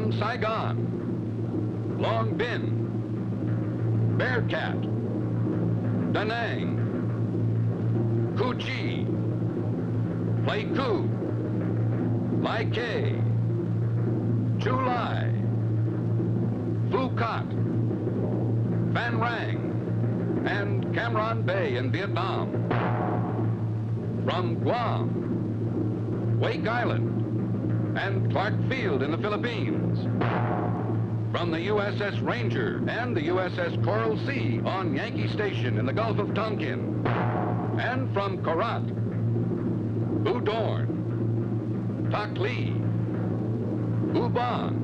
From Saigon, Long Bin, Bearcat, Da Nang, Cu Chi, Pleiku, Lai Kay, Chu Lai, Phu Cat, Van Rang, and Cam Bay in Vietnam. From Guam, Wake Island, and Clark Field in the Philippines. From the USS Ranger and the USS Coral Sea on Yankee Station in the Gulf of Tonkin. And from Korat, Udorn, Tak Lee, Uban,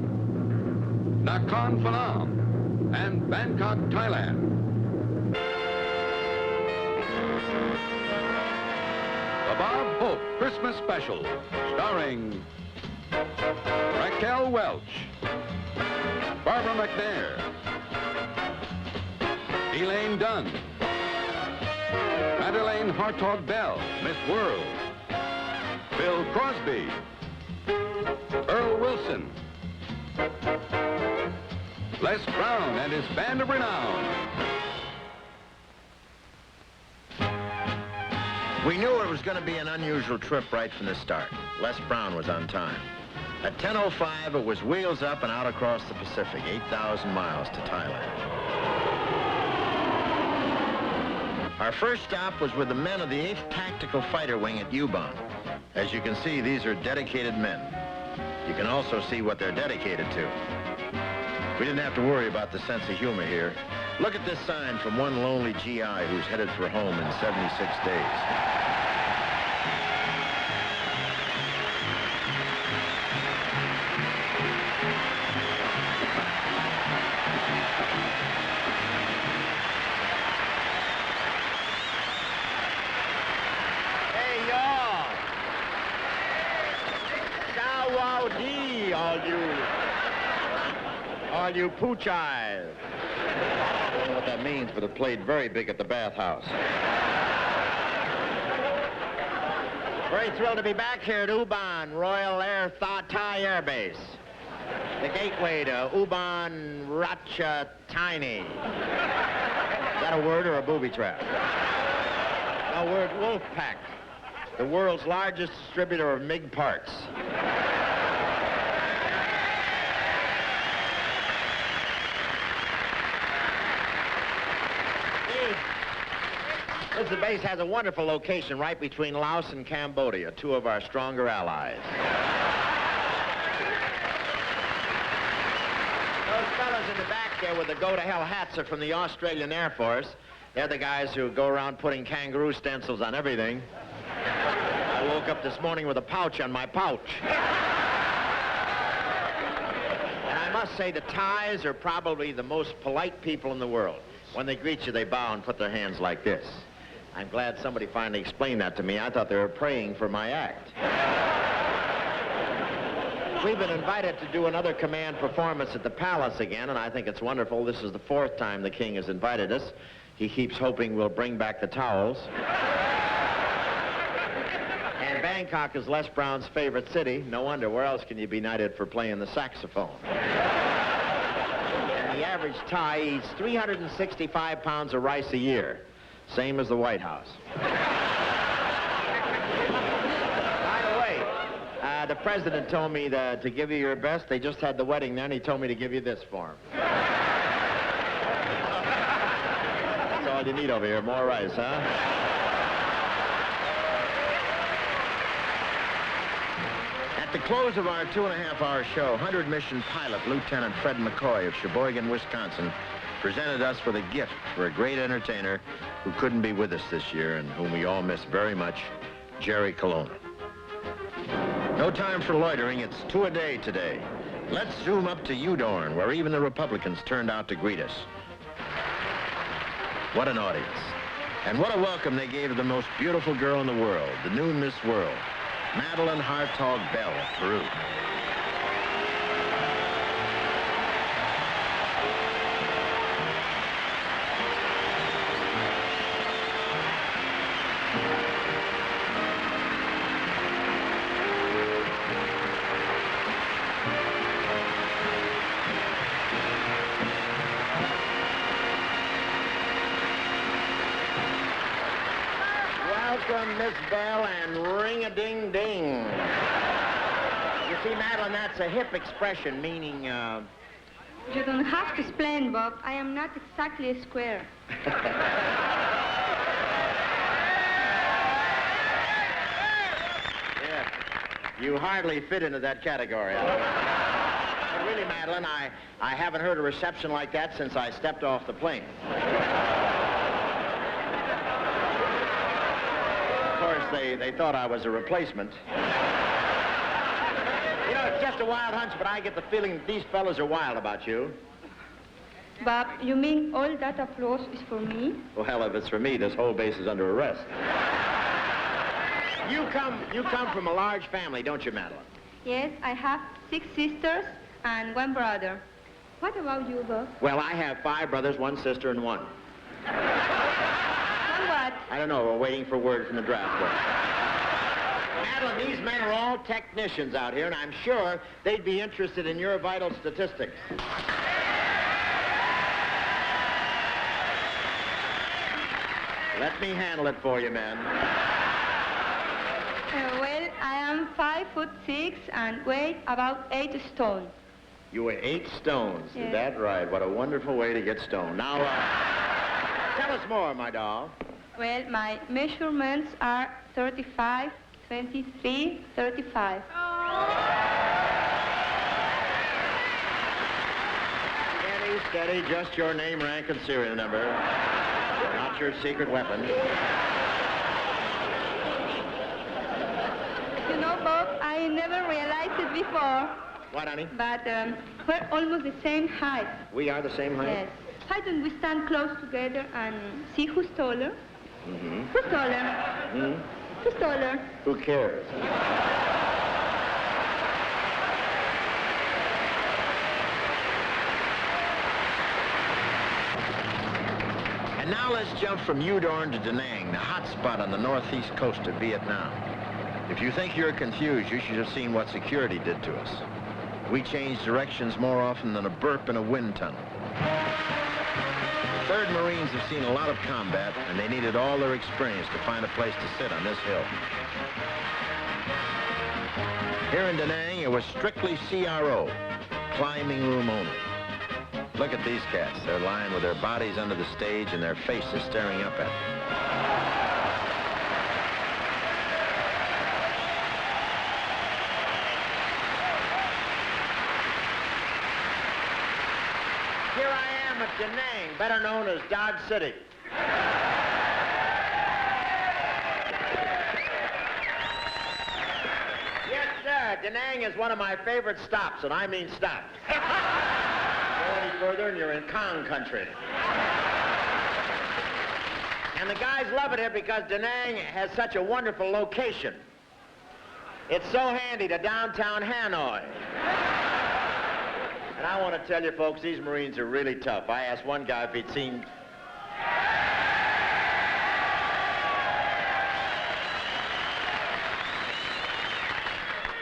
Nakhon Phanom, and Bangkok, Thailand. The Bob Hope Christmas Special, starring Raquel Welch, Barbara McNair, Elaine Dunn, Madeleine Hartog Bell, Miss World, Bill Crosby, Earl Wilson, Les Brown and his band of renown. We knew it was going to be an unusual trip right from the start. Les Brown was on time. At 10:05, it was wheels up and out across the Pacific, 8,000 miles to Thailand. Our first stop was with the men of the 8th Tactical Fighter Wing at Ubon. As you can see, these are dedicated men. You can also see what they're dedicated to. We didn't have to worry about the sense of humor here. Look at this sign from one lonely GI who's headed for home in 76 days. All you pooch eyes. I don't know what that means, but it played very big at the bathhouse. Very thrilled to be back here at Ubon, Royal Air Thai Air Base. The gateway to Ubon Ratchathani. Is that a word or a booby trap? No word, Wolfpack. The world's largest distributor of MiG parts. The base has a wonderful location right between Laos and Cambodia, two of our stronger allies. Those fellas in the back there with the go-to-hell hats are from the Australian Air Force. They're the guys who go around putting kangaroo stencils on everything. I woke up this morning with a pouch on my pouch. And I must say the Thais are probably the most polite people in the world. When they greet you, they bow and put their hands like this. I'm glad somebody finally explained that to me. I thought they were praying for my act. We've been invited to do another command performance at the Palace again, and I think it's wonderful. This is the 4th time the King has invited us. He keeps hoping we'll bring back the towels. And Bangkok is Les Brown's favorite city. No wonder. Where else can you be knighted for playing the saxophone? And the average Thai eats 365 pounds of rice a year. Same as the White House. By the way, the president told me to give you your best. They just had the wedding then. He told me to give you this for him. That's all you need over here. More rice, huh? At the close of our 2.5-hour show, 100 mission pilot Lieutenant Fred McCoy of Sheboygan, Wisconsin, presented us with a gift for a great entertainer who couldn't be with us this year and whom we all miss very much, Jerry Colonna. No time for loitering. It's 2 a day today. Let's zoom up to Udorn, where even the Republicans turned out to greet us. What an audience. And what a welcome they gave to the most beautiful girl in the world, the new Miss World, Madeleine Hartog Bell of Peru. welcome, Miss Bell, and ring-a-ding-ding. You see, Madeline, that's a hip expression, meaning, You don't have to explain, Bob. I am not exactly a square. Yeah, you hardly fit into that category. But really, Madeline, I haven't heard a reception like that since I stepped off the plane. Of course, they thought I was a replacement. You know, it's just a wild hunch, but I get the feeling that these fellas are wild about you. Bob, you mean all that applause is for me? Well, if it's for me, this whole base is under arrest. You come from a large family, don't you, Madeline? Yes, I have 6 sisters and 1 brother. What about you, Bob? Well, I have 5 brothers, 1 sister, and 1. And what? I don't know. We're waiting for word from the draft board. Madeline, these men are all technicians out here, and I'm sure they'd be interested in your vital statistics. Let me handle it for you, men. Well, I am 5'6" and weigh about 8 stone. You weigh 8 stones. Yes. Is that right? What a wonderful way to get stoned. Now, tell us more, my doll. Well, my measurements are 35, 23, 35. Steady, steady. Just your name, rank, and serial number. Not your secret weapon. You know, Bob, I never realized it before, What, honey? but we're almost the same height. We are the same height? Yes. Why don't we stand close together and see who's taller? Mm-hmm. Who's taller? Hmm? Who's taller? Who cares? And now let's jump from Udorn to Da Nang, the hot spot on the northeast coast of Vietnam. If you think you're confused, you should have seen what security did to us. We changed directions more often than a burp in a wind tunnel. The 3rd Marines have seen a lot of combat, and they needed all their experience to find a place to sit on this hill. Here in Da Nang, it was strictly CRO, climbing room only. Look at these cats. They're lying with their bodies under the stage and their faces staring up at them. Here I am at Da Nang, better known as Dodge City. Yes, sir. Da Nang is one of my favorite stops, and I mean stops. Go any further and you're in Kong country. And the guys love it here because Da Nang has such a wonderful location. It's so handy to downtown Hanoi. And I want to tell you, folks, these Marines are really tough. I asked one guy if he'd seen...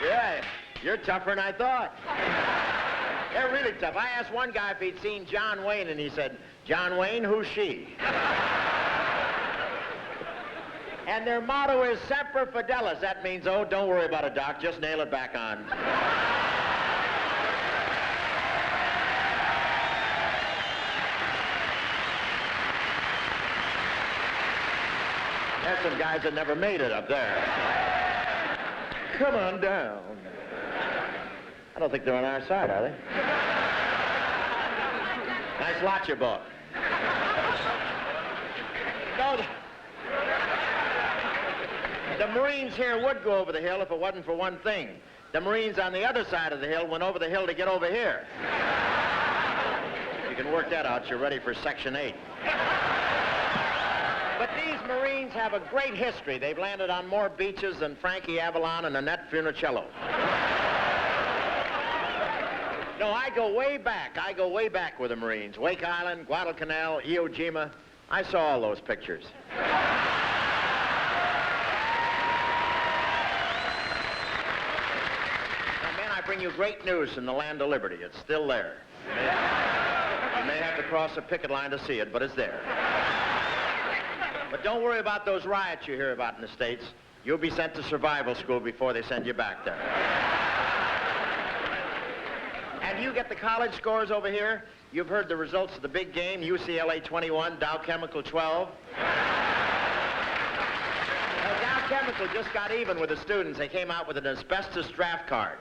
Yeah, you're tougher than I thought. They're really tough. I asked one guy if he'd seen John Wayne, and he said, "John Wayne, who's she?" And their motto is Semper Fidelis. That means, oh, don't worry about it, Doc. Just nail it back on. There's some guys that never made it up there. Come on down. I don't think they're on our side, are they? Nice lot you bought. No, the Marines here would go over the hill if it wasn't for one thing. The Marines on the other side of the hill went over the hill to get over here. You can work that out. You're ready for Section 8. But these Marines have a great history. They've landed on more beaches than Frankie Avalon and Annette Funicello. No, I go way back. I go way back with the Marines. Wake Island, Guadalcanal, Iwo Jima. I saw all those pictures. Now, man, I bring you great news from the land of liberty. It's still there. You may have to cross a picket line to see it, but it's there. But don't worry about those riots you hear about in the States. You'll be sent to survival school before they send you back there. And you get the college scores over here. You've heard the results of the big game, UCLA 21, Dow Chemical 12. Now, Dow Chemical just got even with the students. They came out with an asbestos draft card.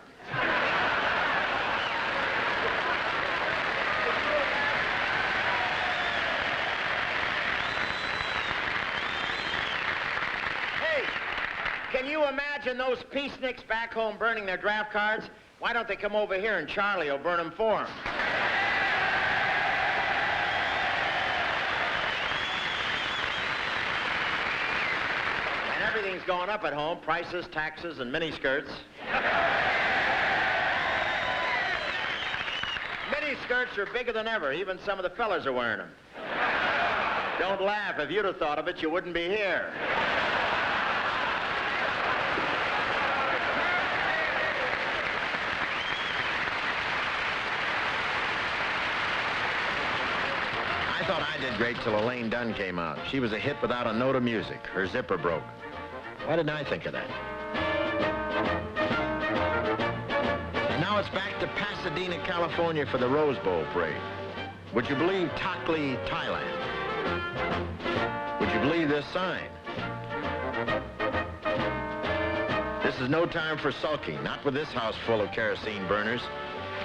Can you imagine those peaceniks back home burning their draft cards? Why don't they come over here and Charlie will burn them for them? And everything's going up at home, prices, taxes, and miniskirts. Miniskirts are bigger than ever. Even some of the fellas are wearing them. Don't laugh. If you'd have thought of it, you wouldn't be here. I thought I did great till Elaine Dunn came out. She was a hit without a note of music. Her zipper broke. Why didn't I think of that? And now it's back to Pasadena, California for the Rose Bowl parade. Would you believe Takli, Thailand? Would you believe this sign? This is no time for sulking, not with this house full of kerosene burners.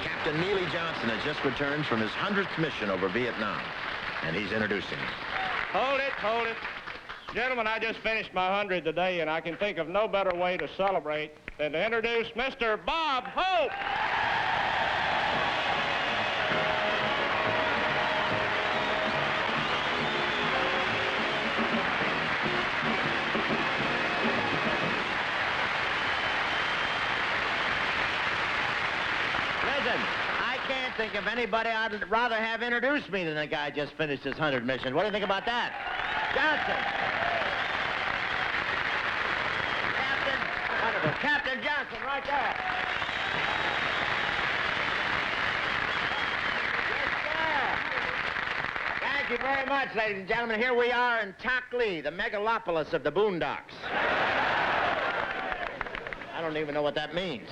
Captain Neely Johnson has just returned from his 100th mission over Vietnam. And he's introducing me. Hold it, hold it. Gentlemen, I just finished my 100 today, and I can think of no better way to celebrate than to introduce Mr. Bob Hope. Listen, I can't think of anybody I'd rather have introduced me than the guy just finished his 100 missions. What do you think about that? Johnson. Captain. Wonderful. Captain Johnson, right there. Yes, sir. Thank you very much, ladies and gentlemen. Here we are in Takli, the megalopolis of the boondocks. I don't even know what that means.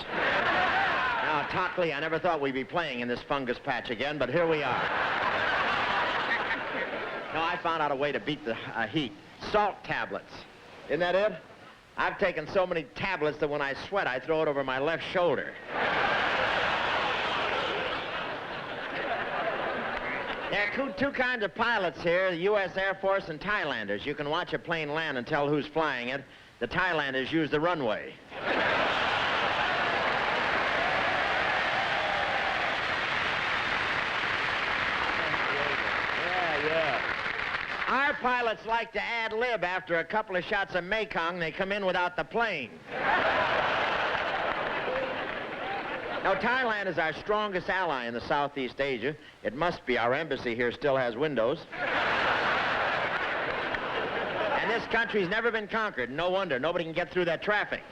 Now, Takli, I never thought we'd be playing in this fungus patch again, but here we are. No, I found out a way to beat the heat. Salt tablets. Isn't that it? I've taken so many tablets that when I sweat, I throw it over my left shoulder. There are two kinds of pilots here, the U.S. Air Force and Thailanders. You can watch a plane land and tell who's flying it. The Thailanders use the runway. Our pilots like to ad-lib after a couple of shots of Mekong. They come in without the plane. Now, Thailand is our strongest ally in the Southeast Asia. It must be. Our embassy here still has windows. And this country's never been conquered. No wonder. Nobody can get through that traffic.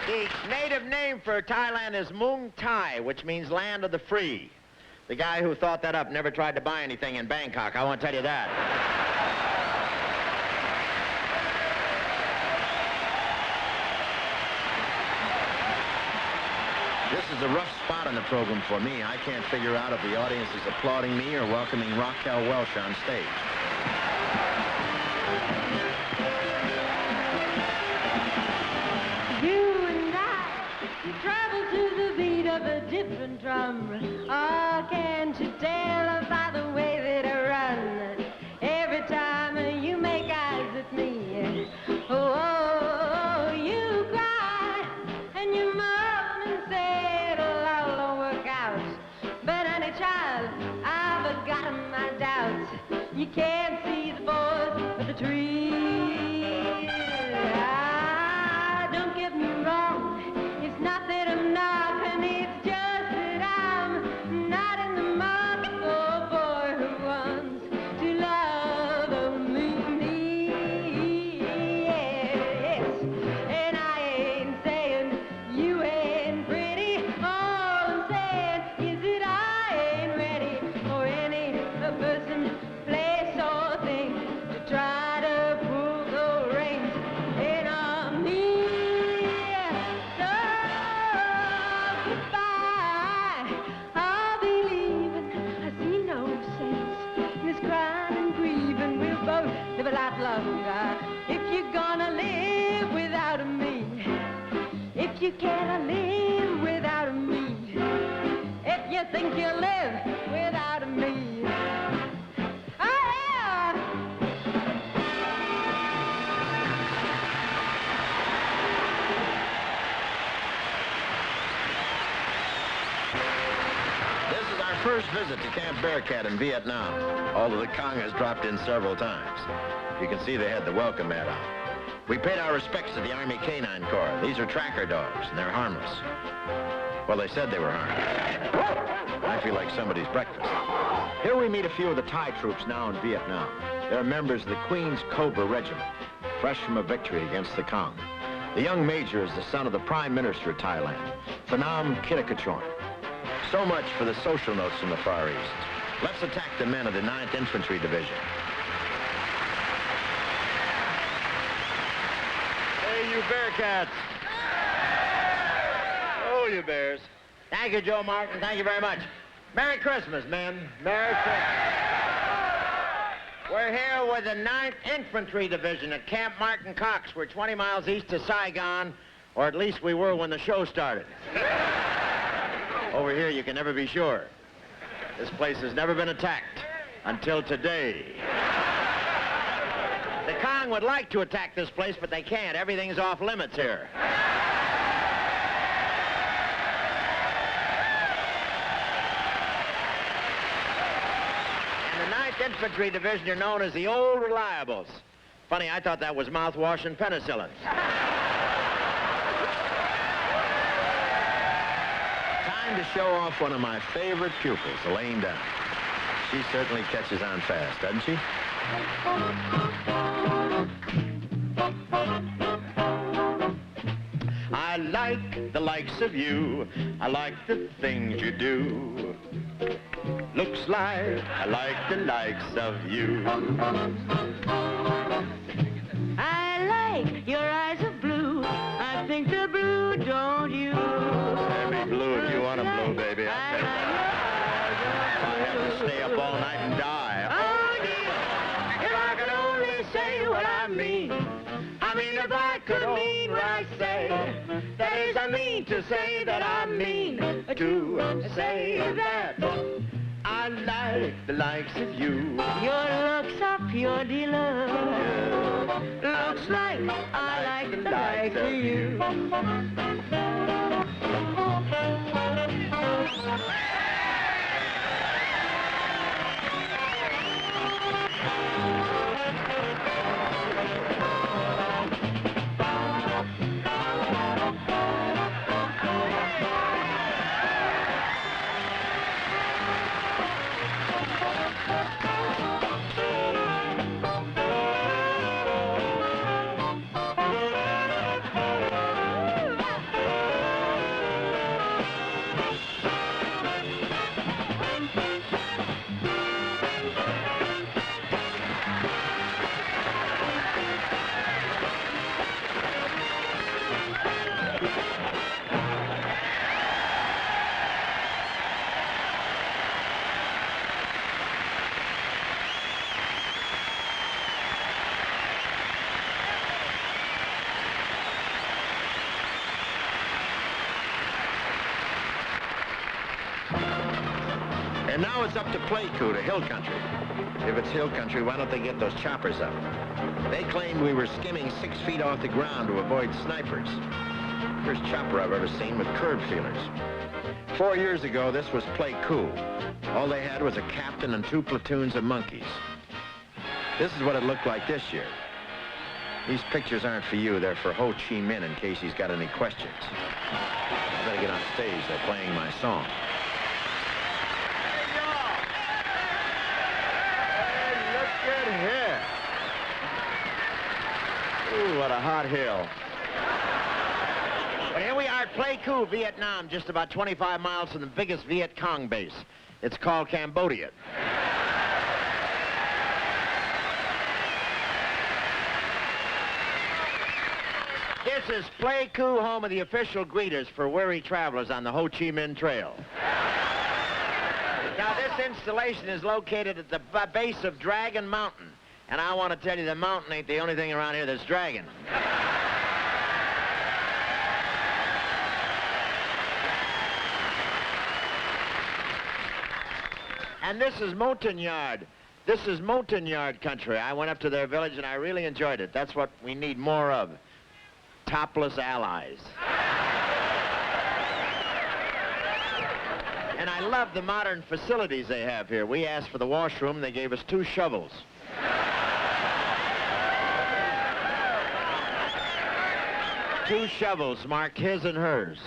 The native name for Thailand is Muang Thai, which means land of the free. The guy who thought that up never tried to buy anything in Bangkok, I want to tell you that. This is a rough spot in the program for me. I can't figure out if the audience is applauding me or welcoming Raquel Welch on stage. Travel to the beat of a different drum. Oh, can't you tell by the way that I run? Every time you make eyes at me, oh, you cry and you moan and say it'll all work out. But honey child, I've got my doubts. You can't see the forest for the trees. Don't get me wrong. It's not that I'm knocking, it's just that I'm not in the market for a boy who wants to love me. Yes, and I ain't saying you ain't pretty. Oh, goodbye. I'll be leaving. I see no sense in this crying and grieving. We'll both live a lot longer if you're gonna live without me. If you can't live without me. If you think you'll live without me. Oh, yeah. This is our first visit to Camp Bearcat in Vietnam, although the Kong has dropped in several times. You can see they had the welcome mat on. We paid our respects to the Army Canine Corps. These are tracker dogs, and they're harmless. Well, they said they were harmless. I feel like somebody's breakfast. Here we meet a few of the Thai troops now in Vietnam. They're members of the Queen's Cobra Regiment, fresh from a victory against the Kong. The young major is the son of the Prime Minister of Thailand, Phnom Kittikachorn. So much for the social notes from the Far East. Let's attack the men of the 9th Infantry Division. Hey, you Bearcats. Oh, you Bears. Thank you, Joe Martin. Thank you very much. Merry Christmas, men. Merry Christmas. We're here with the 9th Infantry Division at Camp Martin Cox. We're 20 miles east of Saigon, or at least we were when the show started. Over here, you can never be sure. This place has never been attacked until today. The Kong would like to attack this place, but they can't. Everything's off limits here. And the 9th Infantry Division are known as the Old Reliables. Funny, I thought that was mouthwash and penicillin. Time to show off one of my favorite pupils, Elaine Dunn. She certainly catches on fast, doesn't she? I like the likes of you. I like the things you do. Looks like I like the likes of you. I like your eyes of blue. I think they're blue, don't you? Baby blue, if you want them blue, baby. I'll take that. If I have to stay up all night and die. Oh, dear, if I could only say what I mean. I mean, if I could mean what I say. That is, I mean to say that I mean to say that. I like the likes of you. Your looks are pure love. Looks like I like the likes of you. And now it's up to Pleiku, to Hill Country. If it's Hill Country, why don't they get those choppers up? They claimed we were skimming 6 feet off the ground to avoid snipers. First chopper I've ever seen with curb feelers. 4 years ago, this was Pleiku. All they had was a captain and 2 platoons of monkeys. This is what it looked like this year. These pictures aren't for you, they're for Ho Chi Minh in case he's got any questions. I better get on stage, they're playing my song. Here. Ooh, what a hot hill. Well, here we are at Pleiku, Vietnam, just about 25 miles from the biggest Viet Cong base. It's called Cambodia. This is Pleiku, home of the official greeters for weary travelers on the Ho Chi Minh Trail. Now, this installation is located at the base of Dragon Mountain. And I want to tell you, the mountain ain't the only thing around here that's dragging. And this is Montagnard. This is Montagnard country. I went up to their village and I really enjoyed it. That's what we need more of. Topless allies. And I love the modern facilities they have here. We asked for the washroom, they gave us 2 shovels. Two shovels marked his and hers.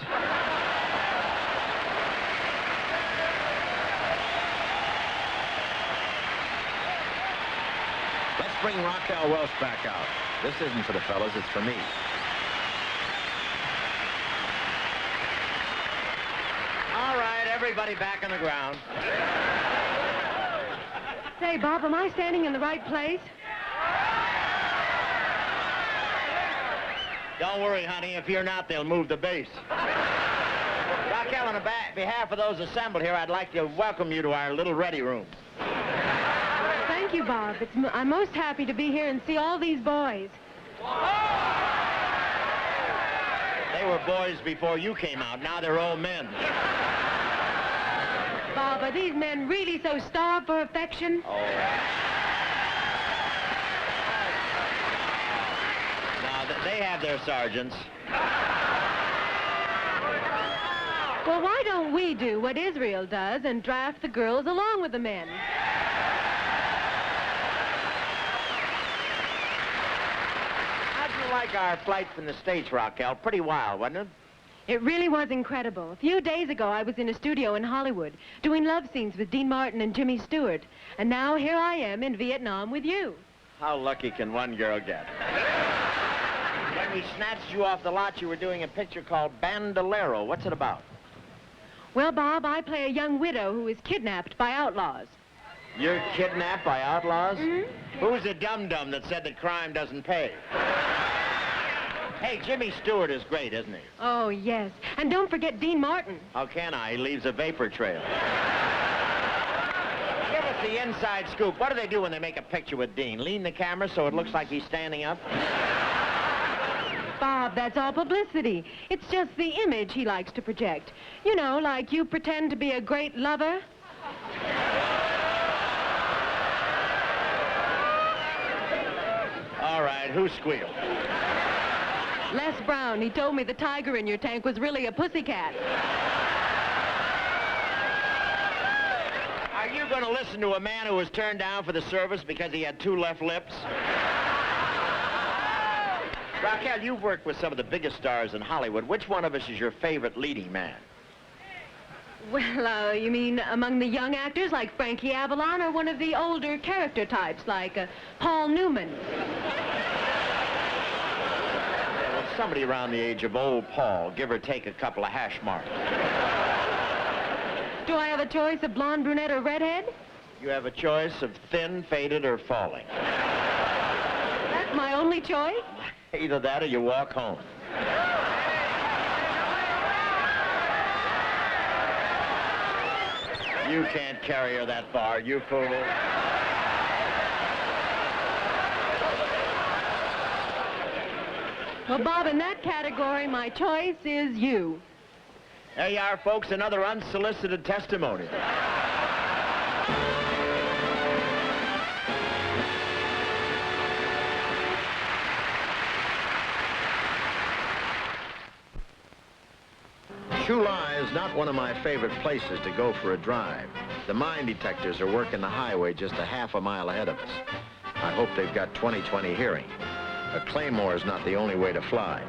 Let's bring Raquel Welch back out. This isn't for the fellas, it's for me. All right, everybody back on the ground. Say, Bob, am I standing in the right place? Don't worry, honey. If you're not, they'll move the base. Raquel, on behalf of those assembled here, I'd like to welcome you to our little ready room. Thank you, Bob. I'm most happy to be here and see all these boys. They were boys before you came out. Now they're old men. Bob, are these men really so starved for affection? Oh. They have their sergeants. Well, why don't we do what Israel does and draft the girls along with the men? How'd you like our flight from the States, Raquel? Pretty wild, wasn't it? It really was incredible. A few days ago, I was in a studio in Hollywood doing love scenes with Dean Martin and Jimmy Stewart. And now here I am in Vietnam with you. How lucky can one girl get? When we snatched you off the lot, you were doing a picture called Bandolero. What's it about? Well, Bob, I play a young widow who is kidnapped by outlaws. You're kidnapped by outlaws? Mm-hmm. Who's the dum-dum that said that crime doesn't pay? Hey, Jimmy Stewart is great, isn't he? Oh, yes. And don't forget Dean Martin. How can I? He leaves a vapor trail. Give us the inside scoop. What do they do when they make a picture with Dean? Lean the camera so it looks like he's standing up? Bob, that's all publicity. It's just the image he likes to project. You know, like you pretend to be a great lover. All right, who squealed? Les Brown, he told me the tiger in your tank was really a pussycat. Are you going to listen to a man who was turned down for the service because he had 2 left lips? Raquel, you've worked with some of the biggest stars in Hollywood. Which one of us is your favorite leading man? Well, you mean among the young actors like Frankie Avalon or one of the older character types like Paul Newman? Well, somebody around the age of old Paul, give or take a couple of hash marks. Do I have a choice of blonde, brunette, or redhead? You have a choice of thin, faded, or falling. That's my only choice? Either that or you walk home. You can't carry her that far, you fool. Well, Bob, in that category, my choice is you. There you are, folks, another unsolicited testimony. Chu Lai is not one of my favorite places to go for a drive. The mine detectors are working the highway just a half a mile ahead of us. I hope they've got 20/20 hearing. A Claymore is not the only way to fly.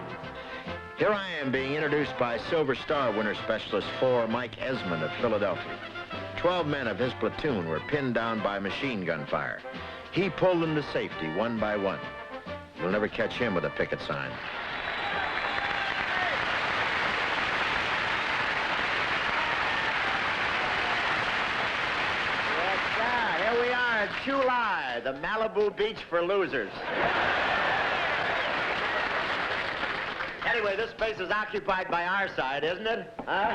Here I am being introduced by Silver Star Winter Specialist 4, Mike Esmond of Philadelphia. 12 men of his platoon were pinned down by machine gun fire. He pulled them to safety one by one. You'll never catch him with a picket sign. Here we are at Chu Lai, the Malibu beach for losers. Anyway, this space is occupied by our side, isn't it? Huh?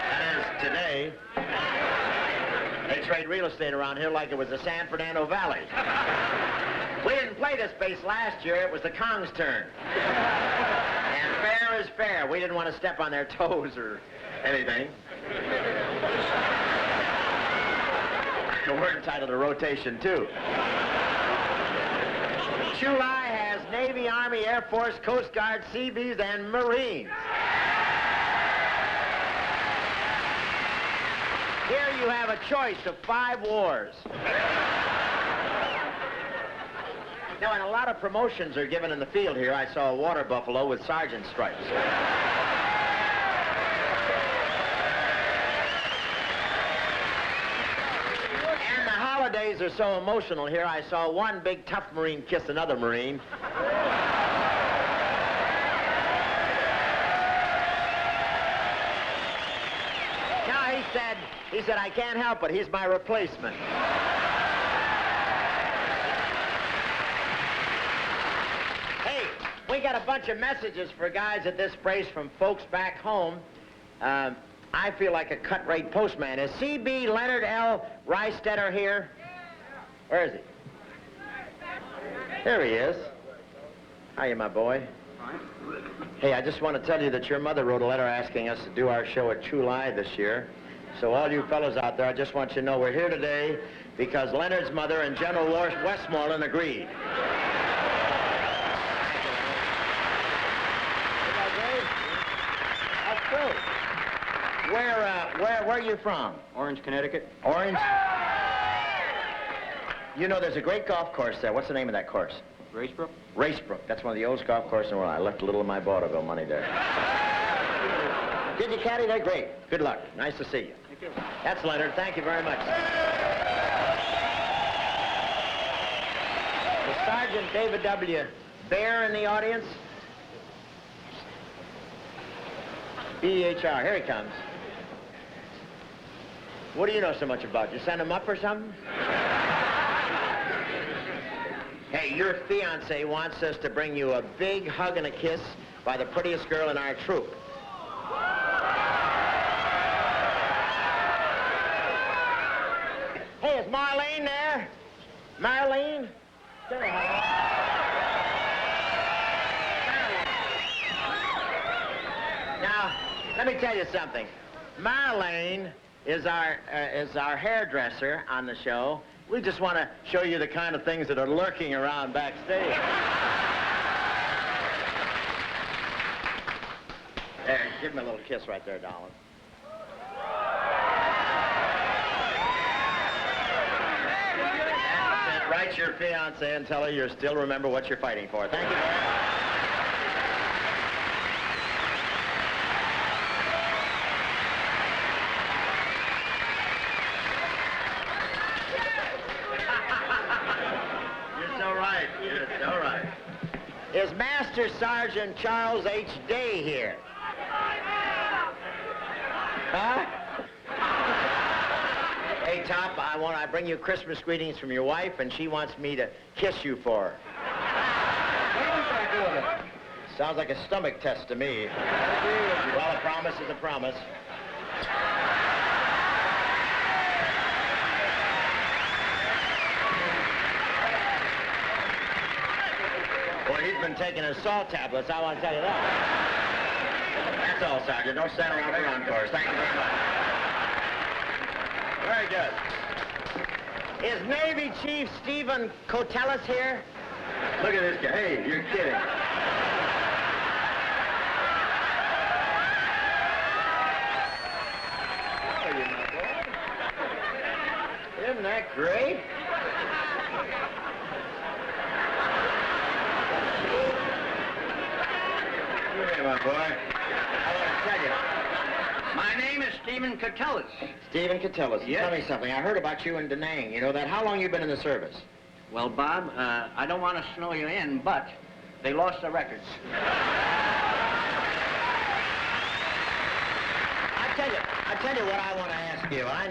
That is, today. They trade real estate around here like it was the San Fernando Valley. We didn't play this space last year. It was the Kong's turn. And fair is fair. We didn't want to step on their toes or anything. We're entitled to rotation, too. Chulai has Navy, Army, Air Force, Coast Guard, Seabees, and Marines. Here you have a choice of 5 wars. Now, and a lot of promotions are given in the field here. I saw a water buffalo with sergeant stripes. And the holidays are so emotional here. I saw one big tough Marine kiss another Marine. Now, he said, I can't help it. He's my replacement. Hey, we got a bunch of messages for guys at this place from folks back home. I feel like a cut-rate postman. Is C.B. Leonard L. Reistetter here? Where is he? There he is. Hiya, my boy. Hey, I just want to tell you that your mother wrote a letter asking us to do our show at Chulai this year. So all you fellows out there, I just want you to know we're here today because Leonard's mother and General Westmoreland agreed. That's true. Where are you from? Orange, Connecticut. Orange? You know, there's a great golf course there. What's the name of that course? Racebrook. Racebrook. That's one of the oldest golf courses in the world. I left a little of my vaudeville money there. Did you, Caddy? They're great. Good luck. Nice to see you. Thank you. That's Leonard. Thank you very much. Is Sergeant David W. Bear in the audience? BHR. Here he comes. What do you know so much about? You send him up or something? Hey, your fiancé wants us to bring you a big hug and a kiss by the prettiest girl in our troop. Hey, is Marlene there? Marlene? Say hi. Now, let me tell you something. Marlene is our hairdresser on the show. We just want to show you the kind of things that are lurking around backstage. There, give me a little kiss right there, darling. Write your fiancée and tell her you still remember what you're fighting for. Thank you very much. Is Master Sergeant Charles H. Day here? Huh? Hey, Top, I bring you Christmas greetings from your wife, and she wants me to kiss you for her. What was I doing? Sounds like a stomach test to me. Well, a promise is a promise. Well, he's been taking his salt tablets, I want to tell you that. That's all, Sergeant. Don't stand around for encores. Thank you very much. Very good. Is Navy Chief Stephen Kotelis here? Look at this guy. Hey, you're kidding. How are you, my boy? Isn't that great? My boy. I want to tell you. My name is Stephen Kotelis. Stephen Kotelis. Yes. Tell me something. I heard about you in Da Nang. You know that? How long you been in the service? Well, Bob, I don't want to snow you in, but they lost the records. I tell you what I want to ask you. I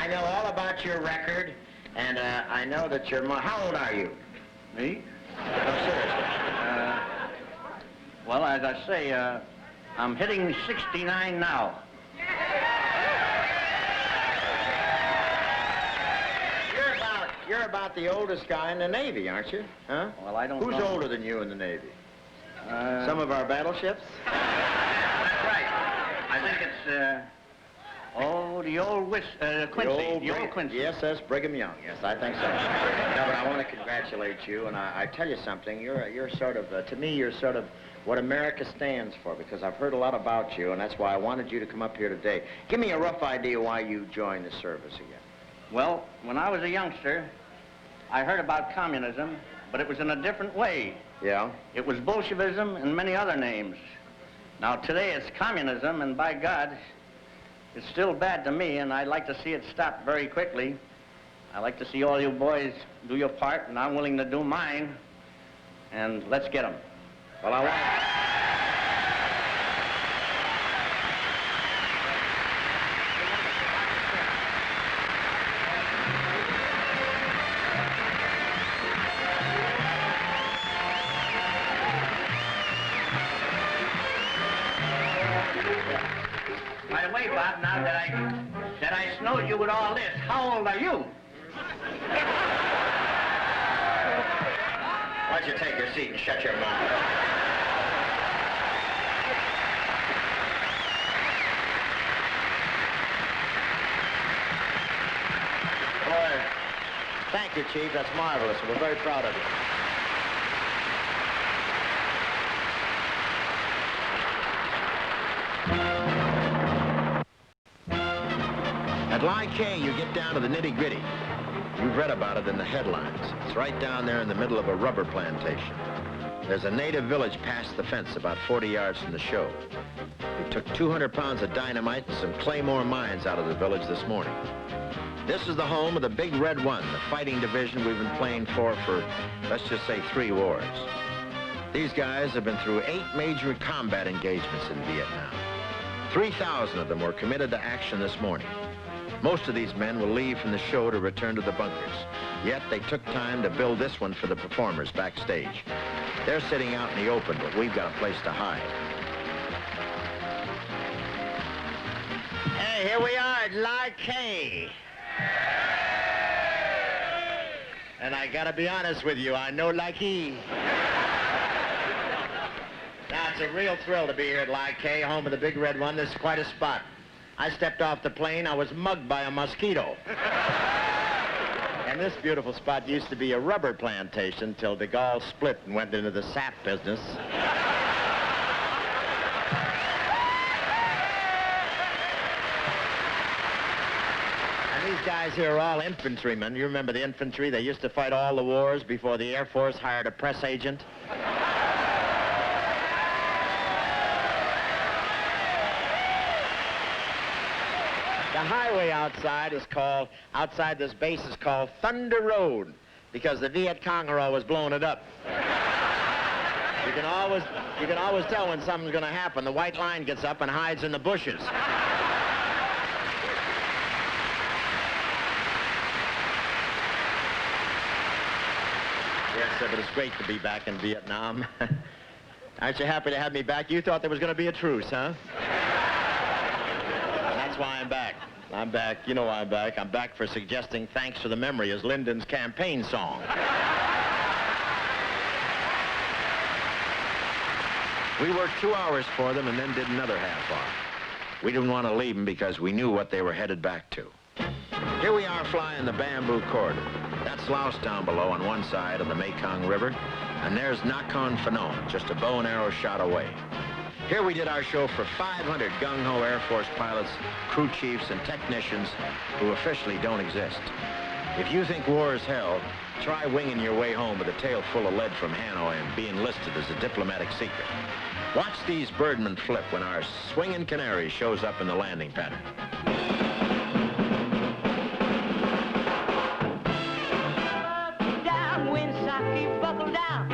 know all about your record, and I know that you're how old are you? Me? No, seriously. Well, as I say, I'm hitting 69 now. You're about the oldest guy in the Navy, aren't you? Huh? Well, I don't know. Who's older than you in the Navy? Some of our battleships? That's right. I think it's, the old Quincy. The old Quincy. Yes, that's Brigham Young. Yes, I think so. No, but I want to congratulate you, and I tell you something. You're sort of, to me, you're sort of what America stands for, because I've heard a lot about you, and that's why I wanted you to come up here today. Give me a rough idea why you joined the service again. Well, when I was a youngster, I heard about communism, but it was in a different way. Yeah? It was Bolshevism and many other names. Now, today it's communism, and by God, it's still bad to me, and I'd like to see it stop very quickly. I like to see all you boys do your part, and I'm willing to do mine, and let's get them. Well, I want... By the way, Bob, now that I snowed you with all this, how old are you? Why don't you take your seat and shut your mouth? Boy, thank you, Chief. That's marvelous. We're very proud of you. At Ly K, you get down to the nitty-gritty. You've read about it in the headlines. It's right down there in the middle of a rubber plantation. There's a native village past the fence about 40 yards from the show. We took 200 pounds of dynamite and some Claymore mines out of the village this morning. This is the home of the Big Red One, the fighting division we've been playing for, let's just say, 3 wars. These guys have been through 8 major combat engagements in Vietnam. 3,000 of them were committed to action this morning. Most of these men will leave from the show to return to the bunkers. Yet they took time to build this one for the performers backstage. They're sitting out in the open, but we've got a place to hide. Hey, here we are at Ly K. And I gotta be honest with you, I know Likey. Now, it's a real thrill to be here at Ly K, home of the Big Red One. This is quite a spot. I stepped off the plane, I was mugged by a mosquito. And this beautiful spot used to be a rubber plantation till de Gaulle split and went into the sap business. And these guys here are all infantrymen. You remember the infantry? They used to fight all the wars before the Air Force hired a press agent. The highway outside this base is called Thunder Road, because the Viet Cong are always blowing it up. You can always tell when something's gonna happen. The white line gets up and hides in the bushes. Yes, sir, but it's great to be back in Vietnam. Aren't you happy to have me back? You thought there was gonna be a truce, huh? That's why I'm back. I'm back. You know why I'm back. I'm back for suggesting Thanks for the Memory as Lyndon's campaign song. We worked 2 hours for them and then did another half hour. We didn't want to leave them because we knew what they were headed back to. Here we are flying the Bamboo Corridor. That's Laos down below on one side of the Mekong River, and there's Nakhon Phanom, just a bow and arrow shot away. Here we did our show for 500 gung-ho Air Force pilots, crew chiefs, and technicians who officially don't exist. If you think war is hell, try winging your way home with a tail full of lead from Hanoi and being listed as a diplomatic secret. Watch these birdmen flip when our swinging canary shows up in the landing pattern. Buckle down, Winsaki, buckle down.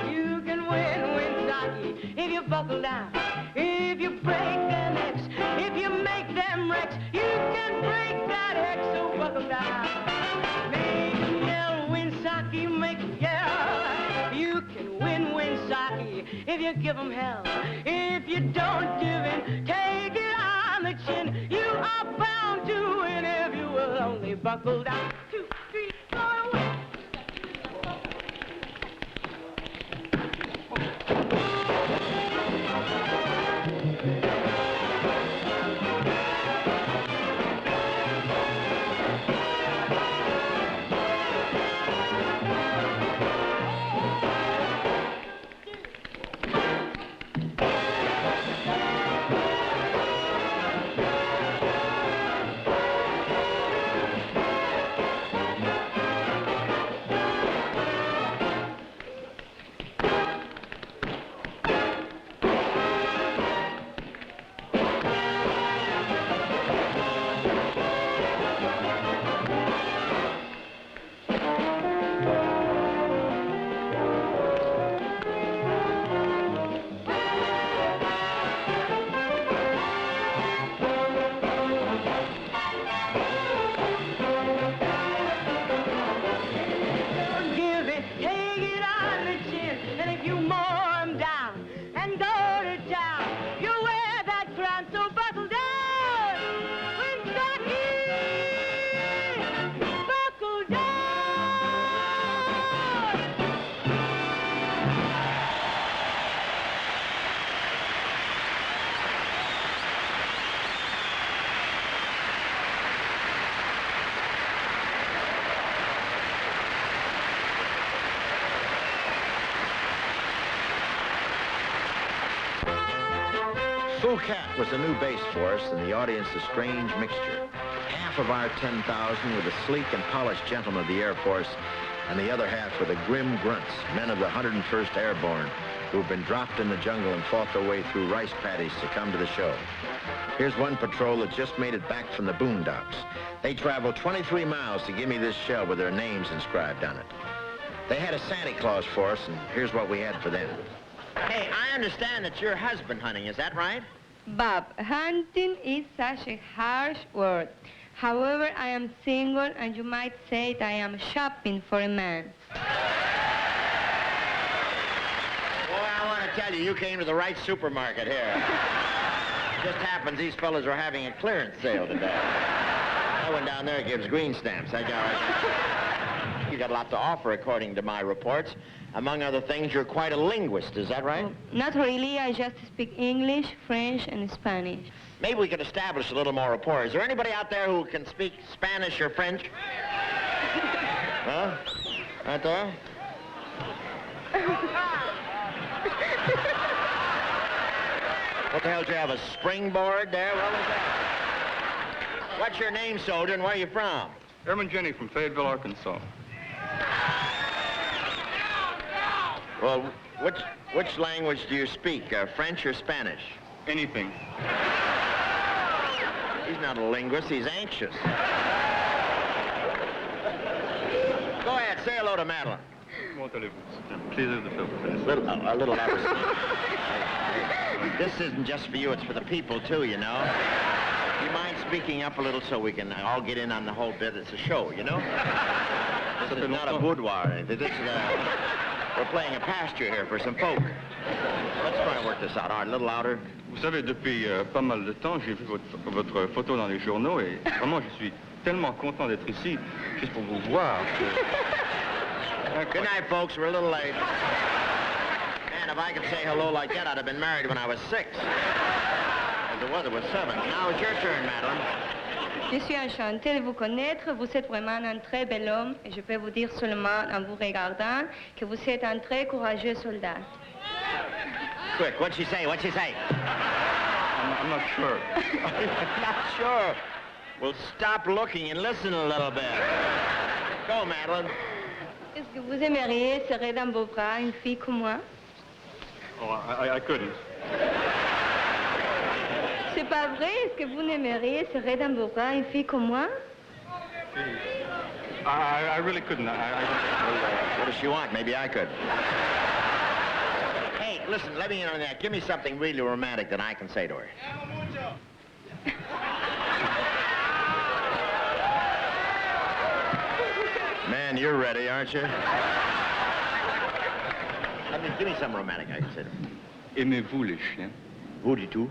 You can win, Winsaki, if you buckle down. If you break their necks, if you make them wrecks, you can break that hex, so buckle down. Make 'em yell, Winsaki, make 'em yell. You can win, Winsaki, if you you give 'em hell. If you don't give in, take it on the chin. You are bound to win if you will only buckle down. 2, 3, 4, away. Full-Cat was a new bass for us, and the audience a strange mixture. Half of our 10,000 were the sleek and polished gentlemen of the Air Force, and the other half were the grim grunts, men of the 101st Airborne, who have been dropped in the jungle and fought their way through rice paddies to come to the show. Here's one patrol that just made it back from the boondocks. They traveled 23 miles to give me this shell with their names inscribed on it. They had a Santa Claus for us, and here's what we had for them. Hey, I understand that you're husband hunting, is that right? Bob, hunting is such a harsh word. However, I am single, and you might say that I am shopping for a man. Well, I want to tell you, you came to the right supermarket here. Just happens these fellas are having a clearance sale today. That one down there gives green stamps. You got a lot to offer, according to my reports. Among other things, you're quite a linguist, is that right? Oh, not really. I just speak English, French, and Spanish. Maybe we could establish a little more rapport. Is there anybody out there who can speak Spanish or French? Huh? Right there? What the hell, do you have a springboard there? What was that? What's your name, soldier, and where are you from? Airman Jenny from Fayetteville, Arkansas. Well, which language do you speak, French or Spanish? Anything. He's not a linguist, he's anxious. Go ahead, say hello to Madeline. Comment allez-vous? Plaisir de faire A little louder. This isn't just for you, it's for the people, too, you know. Do you mind speaking up a little so we can all get in on the whole bit? It's a show, you know? This is not a boudoir. This is we're playing a pasture here for some folk. Let's try and work this out. All right, a little louder. Vous savez, depuis pas mal de temps, j'ai vu votre photo dans les journaux et vraiment, je suis tellement content d'être ici, juste pour vous voir. Good night, folks. We're a little late. Man, if I could say hello like that, I'd have been married when I was 6. As it was 7. Now it's your turn, Madeline. Je suis enchantée de vous connaître. Vous êtes vraiment un très bel homme et je peux vous dire seulement en vous regardant que vous êtes un très courageux soldat. Quick, what'd she say? What'd she say? I'm not sure. Not sure. Well, stop looking and listen a little bit. Go, Madeline. Est-ce que vous aimeriez serrer dans vos bras une fille comme moi? Oh, I couldn't. C'est pas vrai? Est-ce que vous n'aimeriez serrer dans vos bras une fille comme moi? I really couldn't. What does she want? Maybe I could. Hey, listen, let me in on that. Give me something really romantic that I can say to her. Man, you're ready, aren't you? Give me something romantic I can say to her. Aimez-vous les chiens? Vous du tout.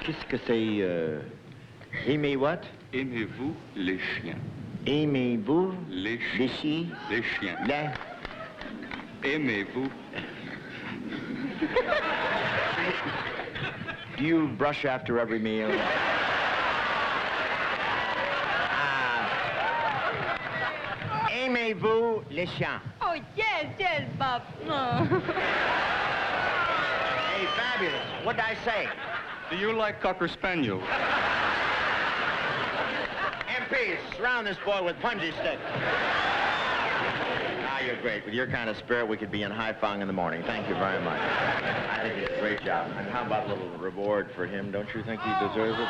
Qu'est-ce que c'est, Aimez what? Aimez-vous les chiens? Aimez-vous Les les chiens. chiens? Les chiens. La... Aimez-vous? Do you brush after every meal? Aimez-vous les chiens? Oh, yes, yes, Bob. Oh. Hey, fabulous. What'd I say? Do you like Cocker Spaniels? MPs, surround this boy with punji sticks. Ah, you're great. With your kind of spirit, we could be in Haiphong in the morning. Thank you very much. I think he did a great job. And how about a little reward for him? Don't you think he deserves it?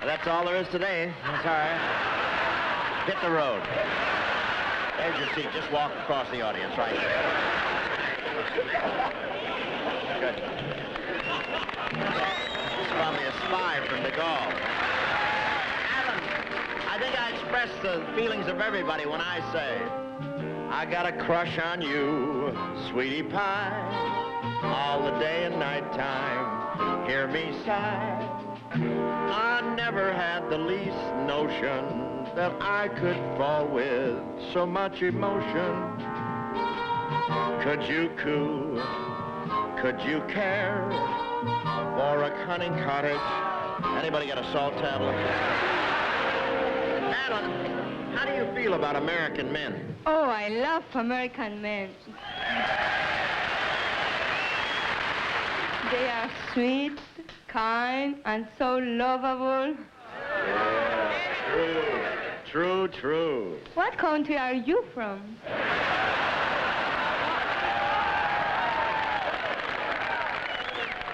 That's all there is today. That's all right. Hit the road. There's your seat. Just walk across the audience right there. Good. This is probably a spy from De Gaulle. Alan, I think I express the feelings of everybody when I say, I got a crush on you, sweetie pie, all the day and night time. Hear me sigh. I never had the least notion that I could fall with so much emotion. Could you coo? Could you care for a cunning cottage? Anybody got a salt tablet? Alan, how do you feel about American men? Oh, I love American men. They are sweet, kind, and so lovable. True, true. What country are you from?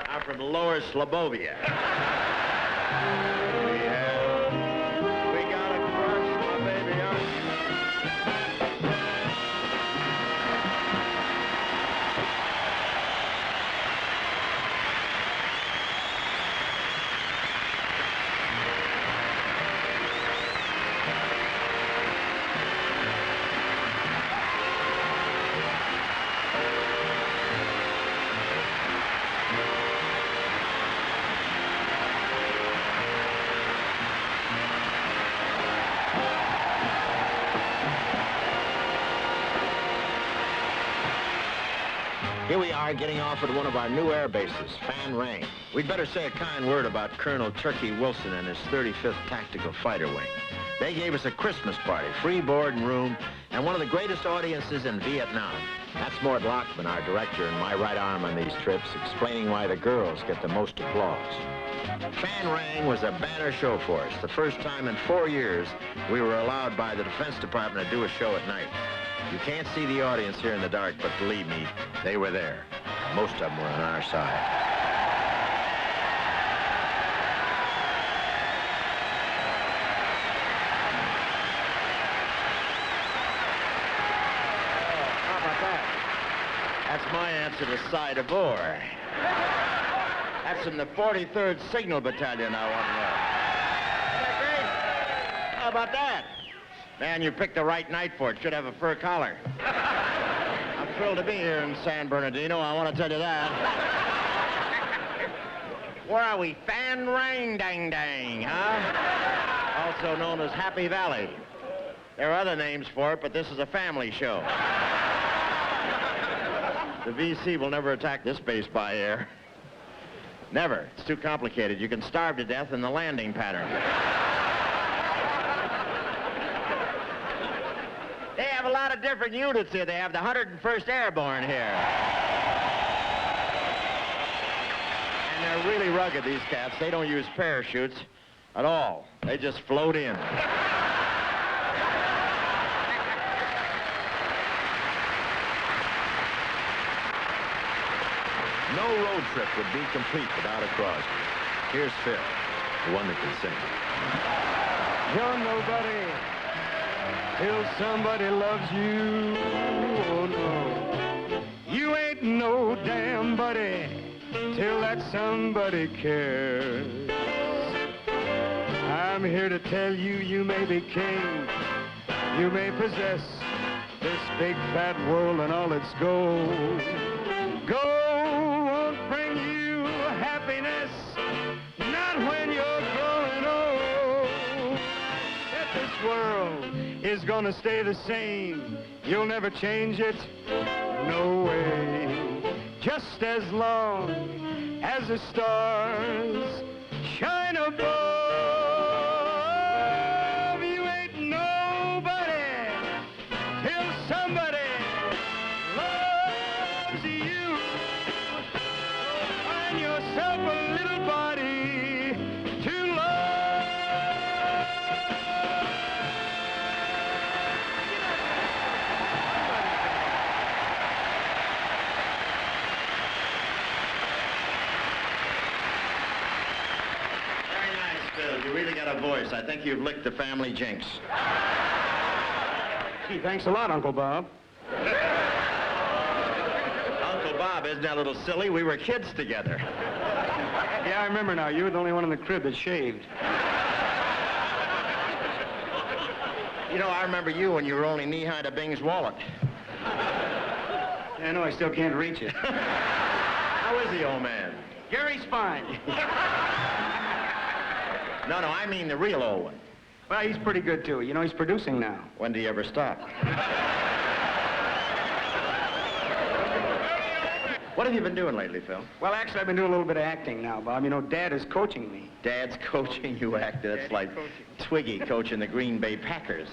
I'm from Lower Slobovia. We got a crush, my baby, on you. Here we are getting off at one of our new air bases, Phan Rang. We'd better say a kind word about Colonel Turkey Wilson and his 35th Tactical Fighter Wing. They gave us a Christmas party, free board and room, and one of the greatest audiences in Vietnam. That's Mort Lockman, our director, and my right arm on these trips, explaining why the girls get the most applause. Phan Rang was a banner show for us. The first time in 4 years we were allowed by the Defense Department to do a show at night. You can't see the audience here in the dark, but believe me, they were there. Most of them were on our side. How about that? That's my answer to Cy DeVore. That's from the 43rd Signal Battalion, I want to know. Isn't that great? How about that? Man, you picked the right night for it. Should have a fur collar. I'm thrilled to be here in San Bernardino, I want to tell you that. Where are we? Phan Rang Dang Dang, huh? Also known as Happy Valley. There are other names for it, but this is a family show. The VC will never attack this base by air. Never. It's too complicated. You can starve to death in the landing pattern. They have a lot of different units here. They have the 101st Airborne here. And they're really rugged, these cats. They don't use parachutes at all. They just float in. No road trip would be complete without a Crosby. Here's Phil, the one that can sing. You're nobody till somebody loves you. Oh, no. You ain't no damn buddy till that somebody cares. I'm here to tell you, you may be king. You may possess this big fat world and all its gold. Gold won't bring you happiness, not when you're growing old. If this world is gonna stay the same, you'll never change it, no way. Just as long as the stars shine above, you ain't nobody till somebody loves you. Find yourself a little body to love. Very nice, Phil. You really got a voice. I think you've licked the family jinx. Gee, thanks a lot, Uncle Bob. Uncle Bob, isn't that a little silly? We were kids together. Yeah, I remember now. You were the only one in the crib that shaved. You know, I remember you when you were only knee-high to Bing's wallet. Yeah, I know I still can't reach it. How is the old man? Gary's fine. No, I mean the real old one. Well, he's pretty good, too. You know, he's producing now. When do you ever stop? What have you been doing lately, Phil? Well, actually, I've been doing a little bit of acting now, Bob. You know, Dad is coaching me. Dad's coaching you act. That's like Twiggy coaching the Green Bay Packers.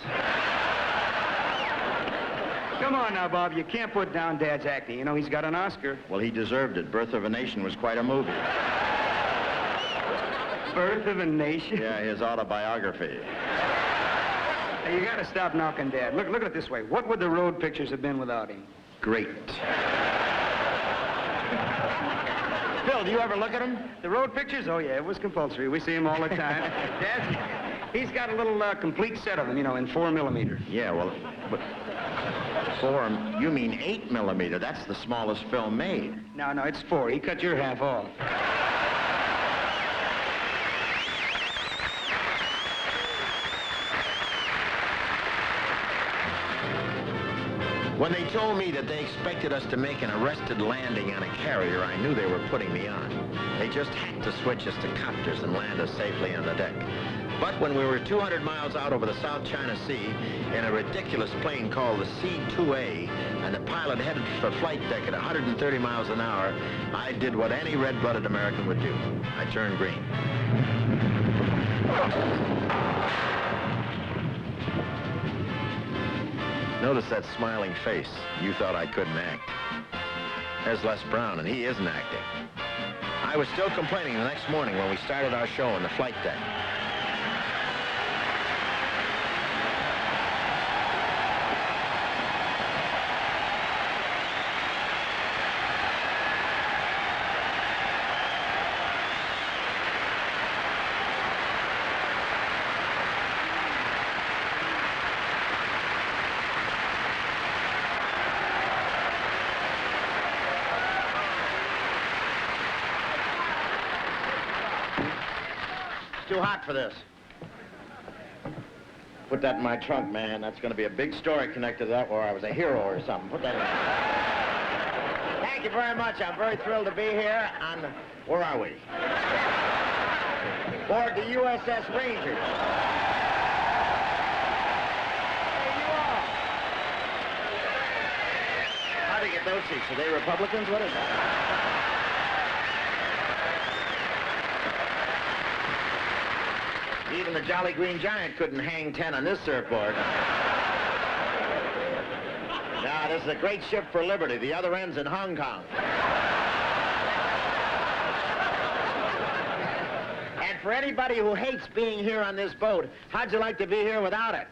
Come on now, Bob. You can't put down Dad's acting. You know, he's got an Oscar. Well, he deserved it. Birth of a Nation was quite a movie. Birth of a Nation? Yeah, his autobiography. Hey, you gotta stop knocking Dad. Look at it this way. What would the road pictures have been without him? Great. Phil, do you ever look at him? The road pictures? Oh, yeah, it was compulsory. We see him all the time. He's got a little complete set of them, you know, in 4mm. Yeah, well, but you mean 8mm. That's the smallest film made. No, it's 4. He cut your half off. When they told me that they expected us to make an arrested landing on a carrier, I knew they were putting me on. They just had to switch us to copters and land us safely on the deck. But when we were 200 miles out over the South China Sea in a ridiculous plane called the C-2A, and the pilot headed for flight deck at 130 miles an hour, I did what any red-blooded American would do. I turned green. Notice that smiling face. You thought I couldn't act. There's Les Brown, and he isn't acting. I was still complaining the next morning when we started our show on the flight deck. Too hot for this. Put that in my trunk, man. That's going to be a big story connected to that, where I was a hero or something. Put that in. Thank you very much. I'm very thrilled to be here on, where are we? Board the USS Ranger. Hey, you all. How do you get those seats? Are they Republicans? What is that? Even the Jolly Green Giant couldn't hang 10 on this surfboard. Now, this is a great ship for liberty. The other end's in Hong Kong. And for anybody who hates being here on this boat, how'd you like to be here without it?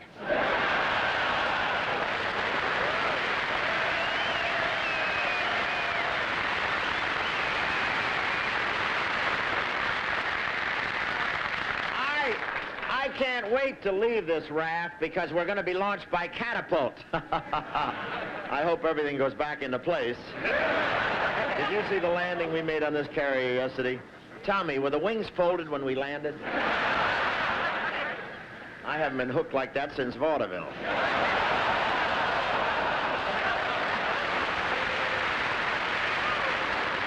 I can't wait to leave this raft because we're going to be launched by catapult. I hope everything goes back into place. Did you see the landing we made on this carrier yesterday? Tell me, were the wings folded when we landed? I haven't been hooked like that since vaudeville.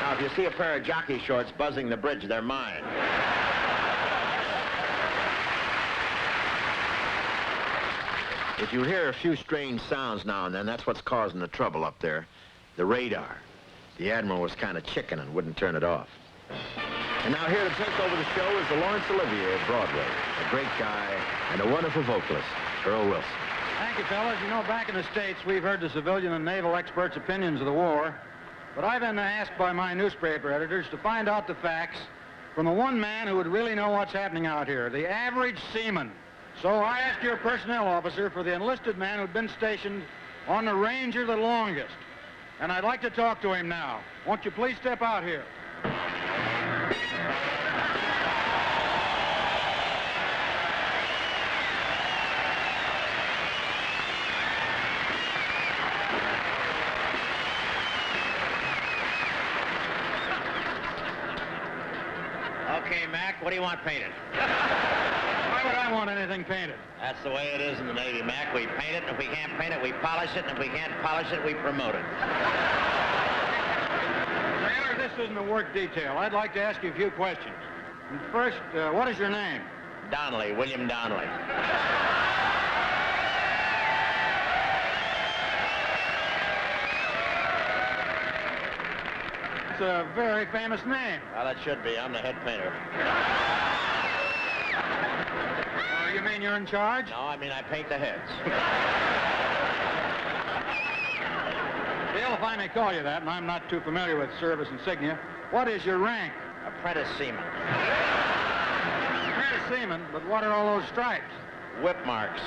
Now, if you see a pair of jockey shorts buzzing the bridge, they're mine. If you hear a few strange sounds now and then, that's what's causing the trouble up there. The radar. The Admiral was kind of chicken and wouldn't turn it off. And now here to take over the show is the Laurence Olivier of Broadway. A great guy and a wonderful vocalist, Earl Wilson. Thank you, fellas. You know, back in the States, we've heard the civilian and naval experts' opinions of the war. But I've been asked by my newspaper editors to find out the facts from the one man who would really know what's happening out here, the average seaman. So I asked your personnel officer for the enlisted man who'd been stationed on the Ranger the longest. And I'd like to talk to him now. Won't you please step out here? Okay, Mac, what do you want painted? Why would I want anything painted? That's the way it is in the Navy, Mac. We paint it, and if we can't paint it, we polish it, and if we can't polish it, we promote it. Taylor, this isn't a work detail. I'd like to ask you a few questions. And first, what is your name? Donnelly, William Donnelly. It's a very famous name. Well, it should be. I'm the head painter. You mean you're in charge? No, I mean I paint the heads. Bill, if I may call you that, and I'm not too familiar with service insignia, what is your rank? Apprentice seaman. Apprentice seaman, but what are all those stripes? Whip marks.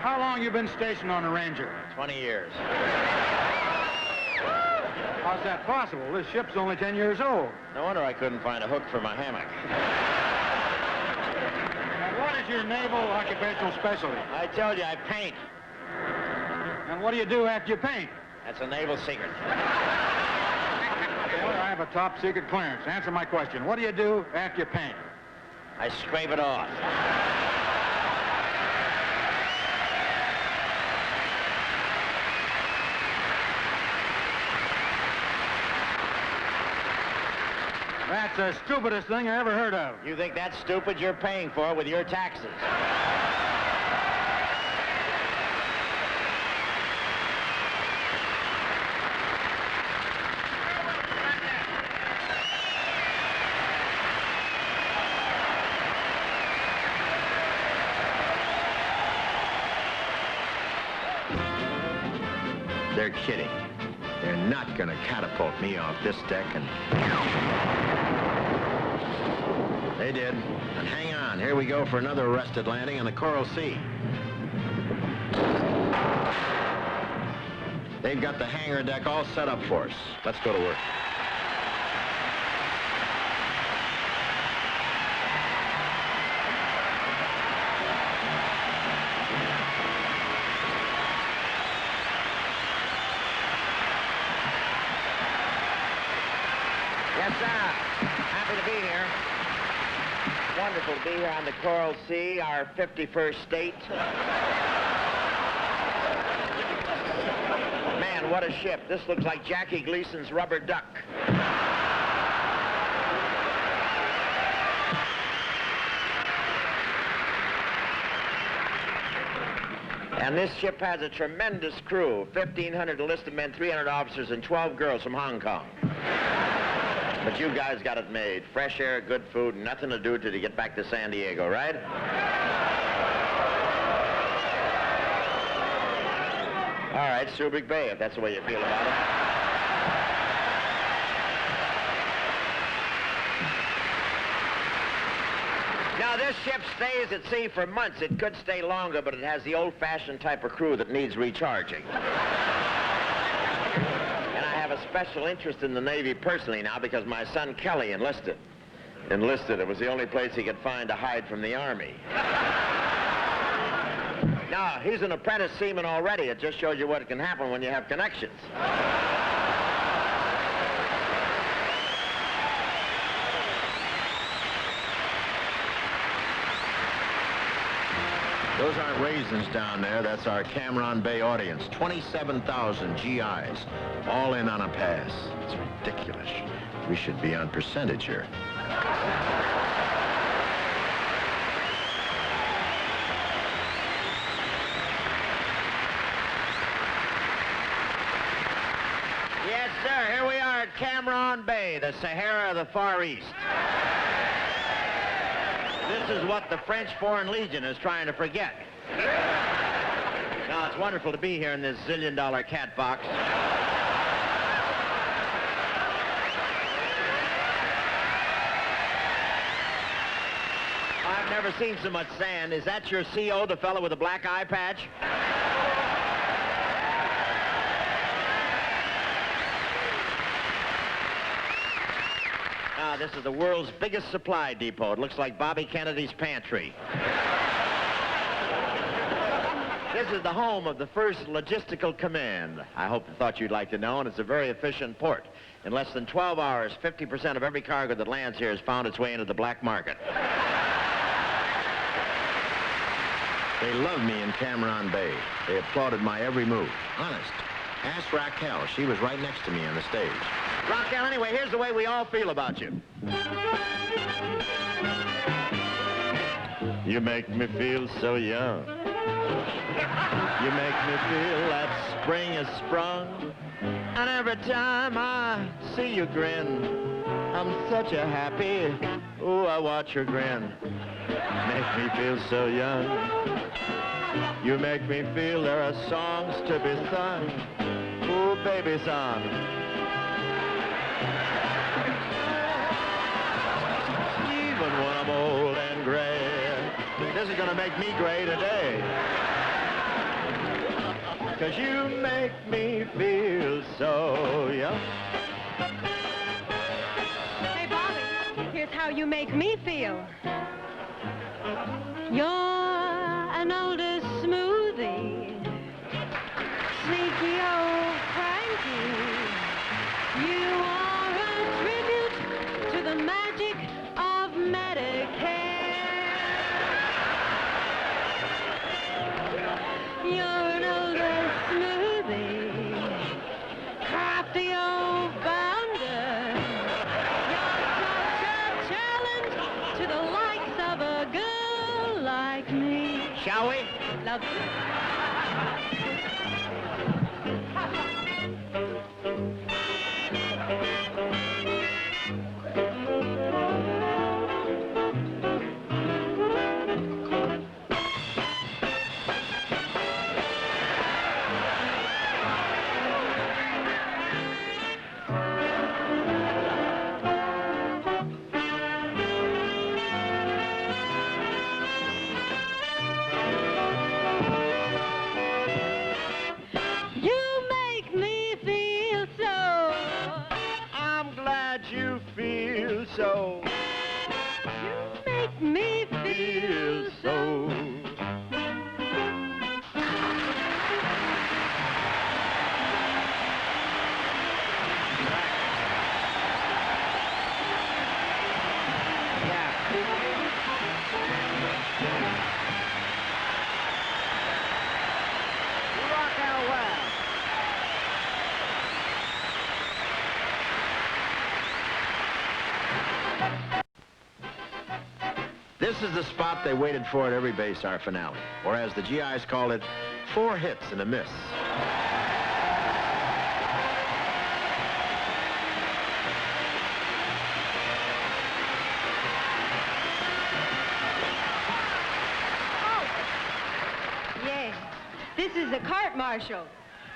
How long you been stationed on the Ranger? 20 years. How's that possible? This ship's only 10 years old. No wonder I couldn't find a hook for my hammock. And what is your naval occupational specialty? I told you, I paint. And what do you do after you paint? That's a naval secret. Well, I have a top secret clearance. Answer my question. What do you do after you paint? I scrape it off. That's the stupidest thing I ever heard of. You think that's stupid? You're paying for it with your taxes. They're kidding. They're not going to catapult me off this deck and... They did. And hang on. Here we go for another arrested landing on the Coral Sea. They've got the hangar deck all set up for us. Let's go to work. Yes, sir. Happy to be here. Wonderful to be here on the Coral Sea, our 51st state. Man, what a ship. This looks like Jackie Gleason's Rubber Duck. And this ship has a tremendous crew, 1,500 enlisted men, 300 officers, and 12 girls from Hong Kong. But you guys got it made. Fresh air, good food, nothing to do till you get back to San Diego, right? All right, Subic Bay, if that's the way you feel about it. Now, this ship stays at sea for months. It could stay longer, but it has the old-fashioned type of crew that needs recharging. And I have a special interest in the Navy personally now because my son Kelly enlisted. It was the only place he could find to hide from the Army. Now, he's an apprentice seaman already. It just shows you what can happen when you have connections. Those aren't raisins down there. That's our Cameron Bay audience. 27,000 GIs, all in on a pass. It's ridiculous. We should be on percentage here. Yes, sir. Here we are at Cameron Bay, the Sahara of the Far East. This is what the French Foreign Legion is trying to forget. Now, it's wonderful to be here in this zillion-dollar cat box. I've never seen so much sand. Is that your CO, the fellow with the black eye patch? This is the world's biggest supply depot. It looks like Bobby Kennedy's pantry. This is the home of the 1st Logistical Command. I thought you'd like to know, and it's a very efficient port. In less than 12 hours, 50% of every cargo that lands here has found its way into the black market. They love me in Cameron Bay. They applauded my every move. Honest. Ask Raquel. She was right next to me on the stage. Raquel, anyway, here's the way we all feel about you. You make me feel so young. You make me feel that spring has sprung. And every time I see you grin, I'm such a happy, ooh, I watch her grin. Make me feel so young. You make me feel there are songs to be sung. Ooh, baby song. Even when I'm old and gray, this is gonna make me gray today. 'Cause you make me feel so young. Hey, Bobby, here's how you make me feel. You're an older smoothie, sneaky old Frankie. You are a tribute to the magic of Medicare. You're an older smoothie, crafty old bounder. You're such a challenge to the likes of a girl like me. Shall we? Love you. So you make me feel so. This is the spot they waited for at every base, our finale. Or as the GIs called it, 4 hits and a miss. Yes, this is the court martial.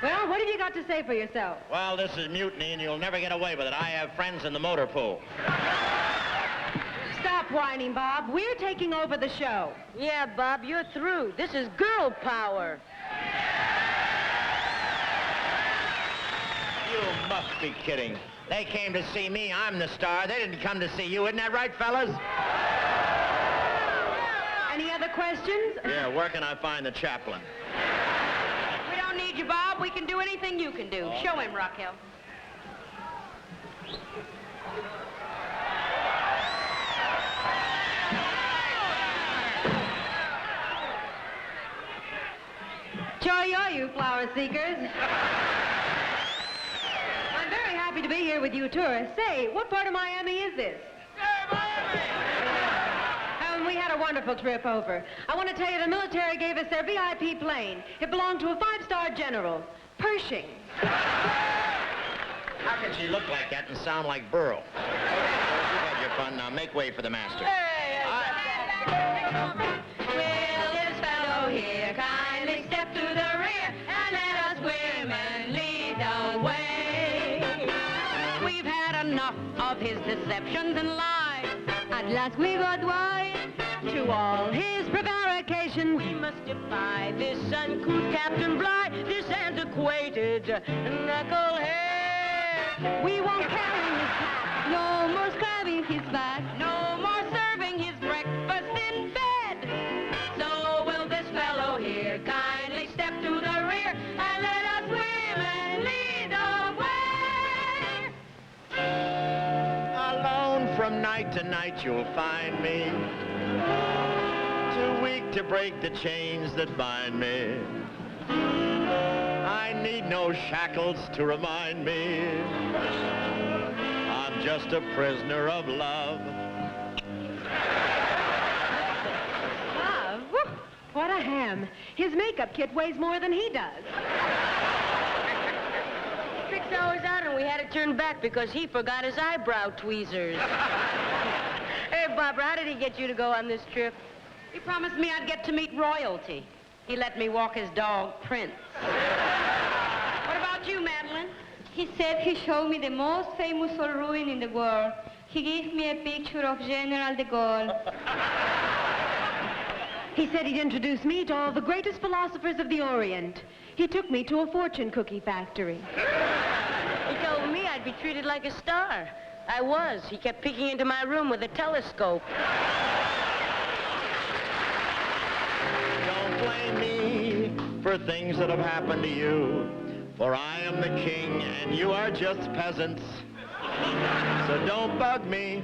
Well, what have you got to say for yourself? Well, this is mutiny, and you'll never get away with it. I have friends in the motor pool. Stop whining, Bob. We're taking over the show. Yeah, Bob, you're through. This is girl power. You must be kidding. They came to see me. I'm the star. They didn't come to see you. Isn't that right, fellas? Any other questions? Yeah, where can I find the chaplain? We don't need you, Bob. We can do anything you can do. Show him, Raquel. away with you tourists. Say, what part of Miami is this? We had a wonderful trip over. I want to tell you the military gave us their VIP plane. It belonged to a 5-star general, Pershing. How can she look like that and sound like Burl? You've had your fun. Now make way for the master. Will this fellow here kindly step to the rear and let us women lead the way? We've had enough of his deceptions and lies. At last we got wise. To all his prevarication we must defy this uncouth Captain Bligh, this antiquated knucklehead. We won't carry his hat, no more scrubbing his back, no more serving his breakfast in bed. So will this fellow here kindly step to the rear and let us women lead the way? Alone from night to night you'll find me, too weak to break the chains that bind me. I need no shackles to remind me I'm just a prisoner of love. Ah, whew, what a ham. His makeup kit weighs more than he does. 6 hours out and we had to turn back because he forgot his eyebrow tweezers. Hey, Barbara, how did he get you to go on this trip? He promised me I'd get to meet royalty. He let me walk his dog, Prince. What about you, Madeline? He said he showed me the most famous old ruin in the world. He gave me a picture of General de Gaulle. He said he'd introduce me to all the greatest philosophers of the Orient. He took me to a fortune cookie factory. He told me I'd be treated like a star. I was. He kept peeking into my room with a telescope. Don't blame me for things that have happened to you, for I am the king and you are just peasants. So don't bug me.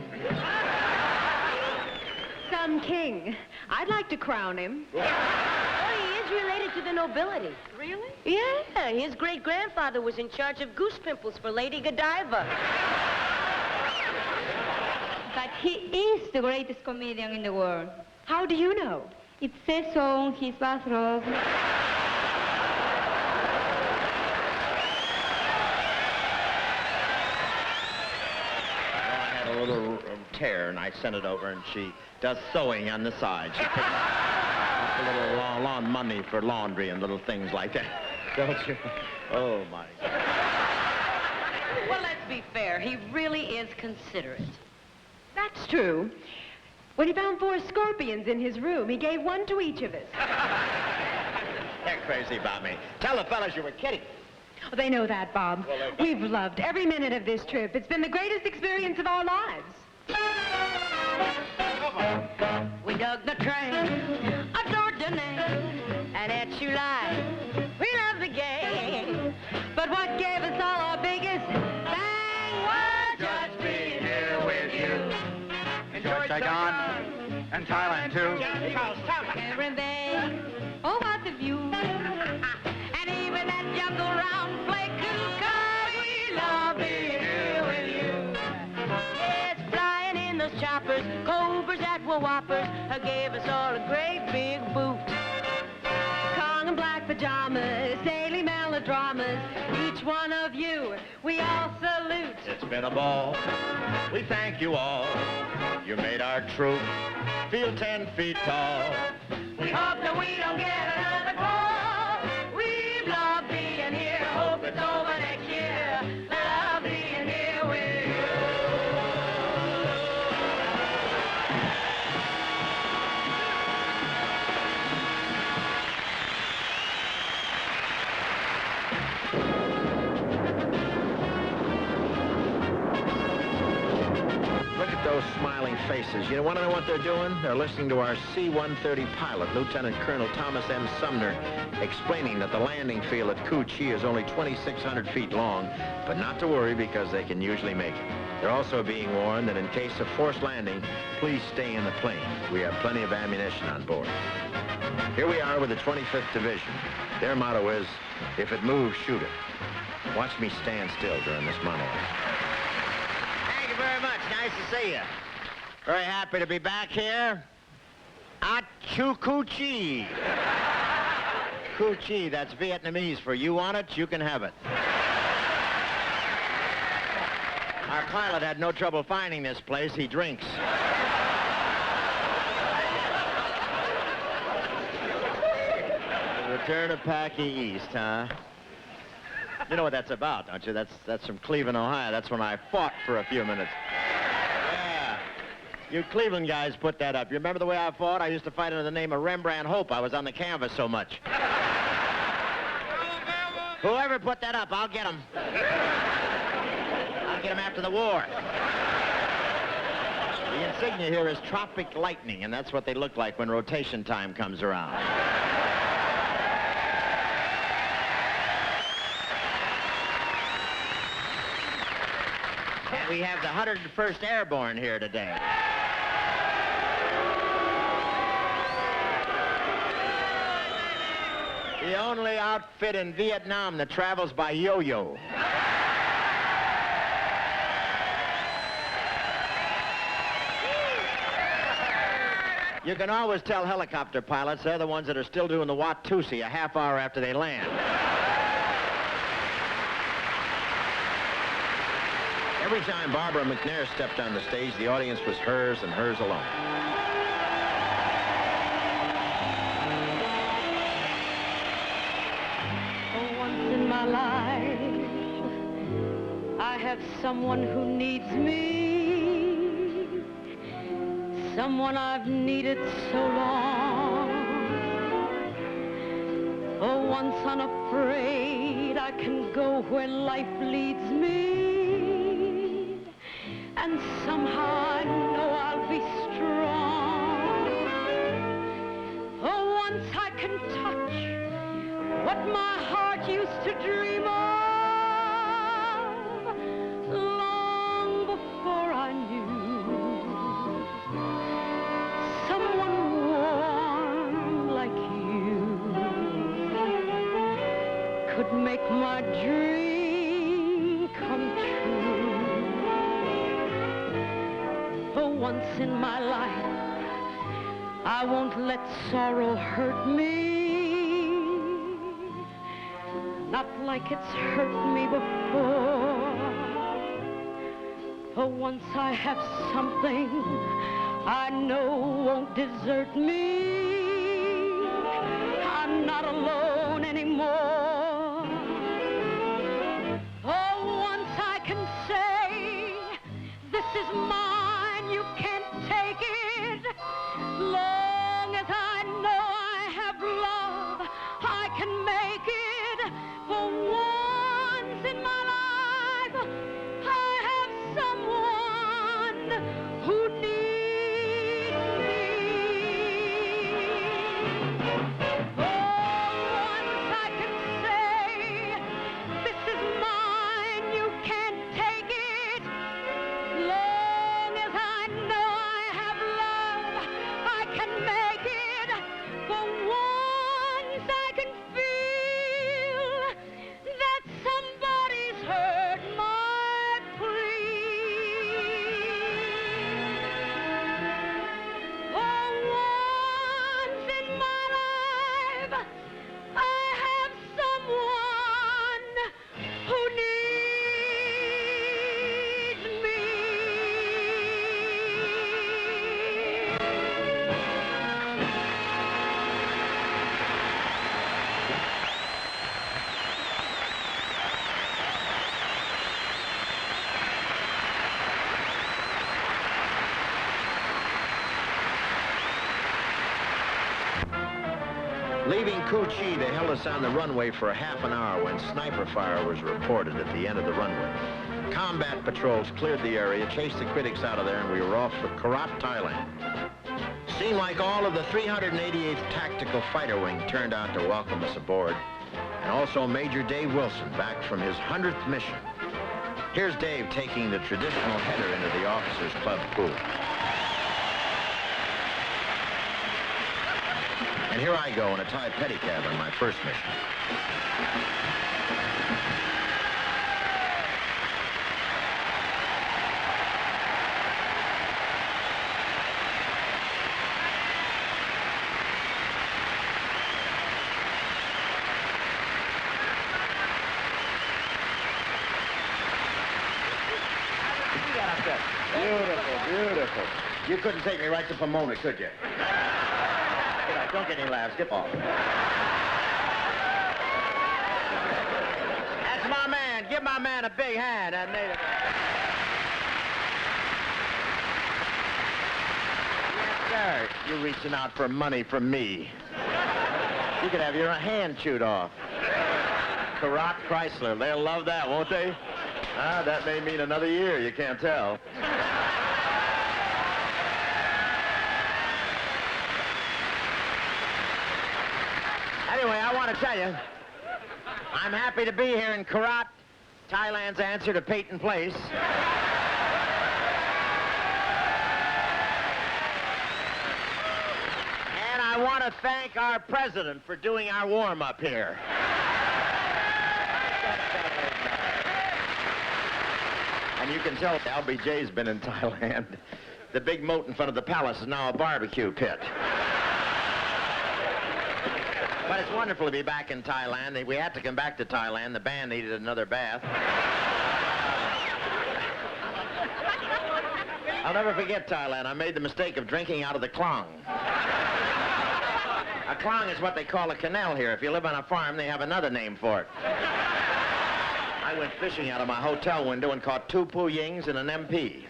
Some king. I'd like to crown him. Oh, he is related to the nobility. Really? Yeah, his great-grandfather was in charge of goose pimples for Lady Godiva. But he is the greatest comedian in the world. How do you know? It says so on his bathrobe. I had a little tear and I sent it over and she does sewing on the side. She picks up a little lawn money for laundry and little things like that. Don't you? Oh, my God. Well, let's be fair. He really is considerate. That's true. When he found 4 scorpions in his room, he gave one to each of us. They're crazy about me. Tell the fellas you were kidding. Oh, they know that, Bob. Well, We've loved every minute of this trip. It's been the greatest experience of our lives. We dug the train, adored the name, and at July, we loved the game. But what gave us all our biggest bang was Just being here with you. Enjoy Saigon and Thailand, too. Everything. Oh, what a view. And even that jungle round play Kuka, we love being here with you. Yes, flying in those choppers, cobras that were whoppers, gave us all a great big boot. Kong and black pajamas, daily melodramas, each one of you, we all salute. It's been a ball. We thank you all. You made our troop feel 10 feet tall. We hope that we don't get another call. We love being here, hope it's over next year. Love being here with you. Look at those smiling faces. You want to know what they're doing? They're listening to our C-130 pilot, Lieutenant Colonel Thomas M. Sumner, explaining that the landing field at Cu Chi is only 2,600 feet long, but not to worry because they can usually make it. They're also being warned that in case of forced landing, please stay in the plane. We have plenty of ammunition on board. Here we are with the 25th Division. Their motto is, if it moves, shoot it. Watch me stand still during this monologue. Nice to see you. Very happy to be back here. Achukuchi. Kuchi, that's Vietnamese for you want it, you can have it. Our pilot had no trouble finding this place. He drinks. Return of Packy East, huh? You know what that's about, don't you? That's from Cleveland, Ohio. That's when I fought for a few minutes. Yeah. You Cleveland guys put that up. You remember the way I fought? I used to fight under the name of Rembrandt Hope. I was on the canvas so much. Whoever put that up, I'll get him. I'll get him after the war. The insignia here is Tropic Lightning, and that's what they look like when rotation time comes around. And we have the 101st Airborne here today. The only outfit in Vietnam that travels by yo-yo. You can always tell helicopter pilots they're the ones that are still doing the Watusi a half hour after they land. Every time Barbara McNair stepped on the stage, the audience was hers and hers alone. For once in my life, I have someone who needs me, someone I've needed so long. For once unafraid, I can go where life leads me. And somehow I know I'll be strong. Oh, once I can touch what my heart used to dream of, long before I knew someone warm like you could make my dream come true. For once in my life, I won't let sorrow hurt me, not like it's hurt me before. For once I have something I know won't desert me. I'm not alone anymore. For once I can say, this is mine. You can't take it. Long as I know I have love, I can make it. For once in my life, I have someone who needs me. For once I can say, this is mine, you can't take it. Long as I know I have love, I can make it. For once I can feel that somebody's heard my plea. For once in my life, I have someone who needs me. Leaving Cu Chi, they held us on the runway for a half an hour when sniper fire was reported at the end of the runway. Combat patrols cleared the area, chased the critics out of there, and we were off for Korat, Thailand. Seemed like all of the 388th Tactical Fighter Wing turned out to welcome us aboard, and also Major Dave Wilson back from his 100th mission. Here's Dave taking the traditional header into the officers' club pool. And here I go in a Thai pedicab on my first mission. You couldn't take me right to Pomona, could you? Get out. Don't get any laughs. Get off. That's my man. Give my man a big hand, that native. Yes, sir. You're reaching out for money from me. You could have your hand chewed off. Karat Chrysler. They'll love that, won't they? Ah, that may mean another year. You can't tell. Anyway, I want to tell you, I'm happy to be here in Karat, Thailand's answer to Peyton Place. And I want to thank our president for doing our warm-up here. And you can tell LBJ's been in Thailand. The big moat in front of the palace is now a barbecue pit. But it's wonderful to be back in Thailand. We had to come back to Thailand. The band needed another bath. I'll never forget Thailand. I made the mistake of drinking out of the klong. A klong is what they call a canal here. If you live on a farm, they have another name for it. I went fishing out of my hotel window and caught 2 Pu Yings and an MP.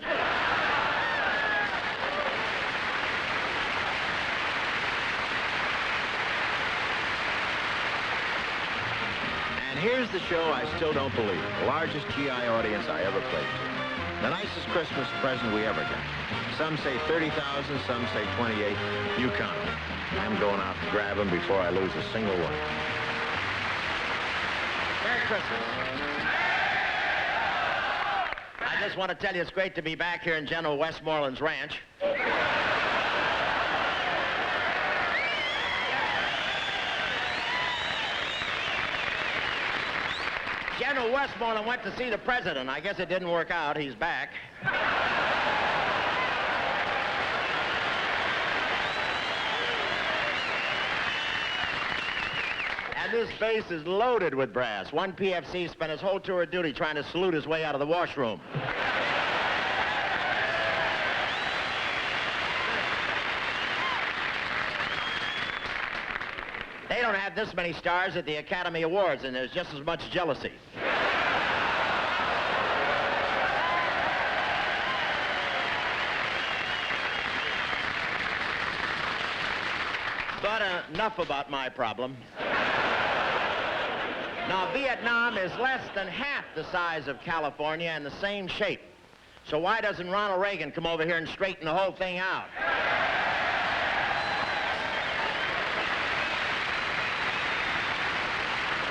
Here's the show I still don't believe. The largest GI audience I ever played to. The nicest Christmas present we ever got. Some say 30,000, some say 28. You count them. I'm going out to grab them before I lose a single one. Merry Christmas. I just want to tell you it's great to be back here in General Westmoreland's ranch. General Westmoreland went to see the president. I guess it didn't work out. He's back. And this base is loaded with brass. One PFC spent his whole tour of duty trying to salute his way out of the washroom. They don't have this many stars at the Academy Awards, and there's just as much jealousy. But enough about my problem. Now, Vietnam is less than half the size of California and the same shape. So why doesn't Ronald Reagan come over here and straighten the whole thing out?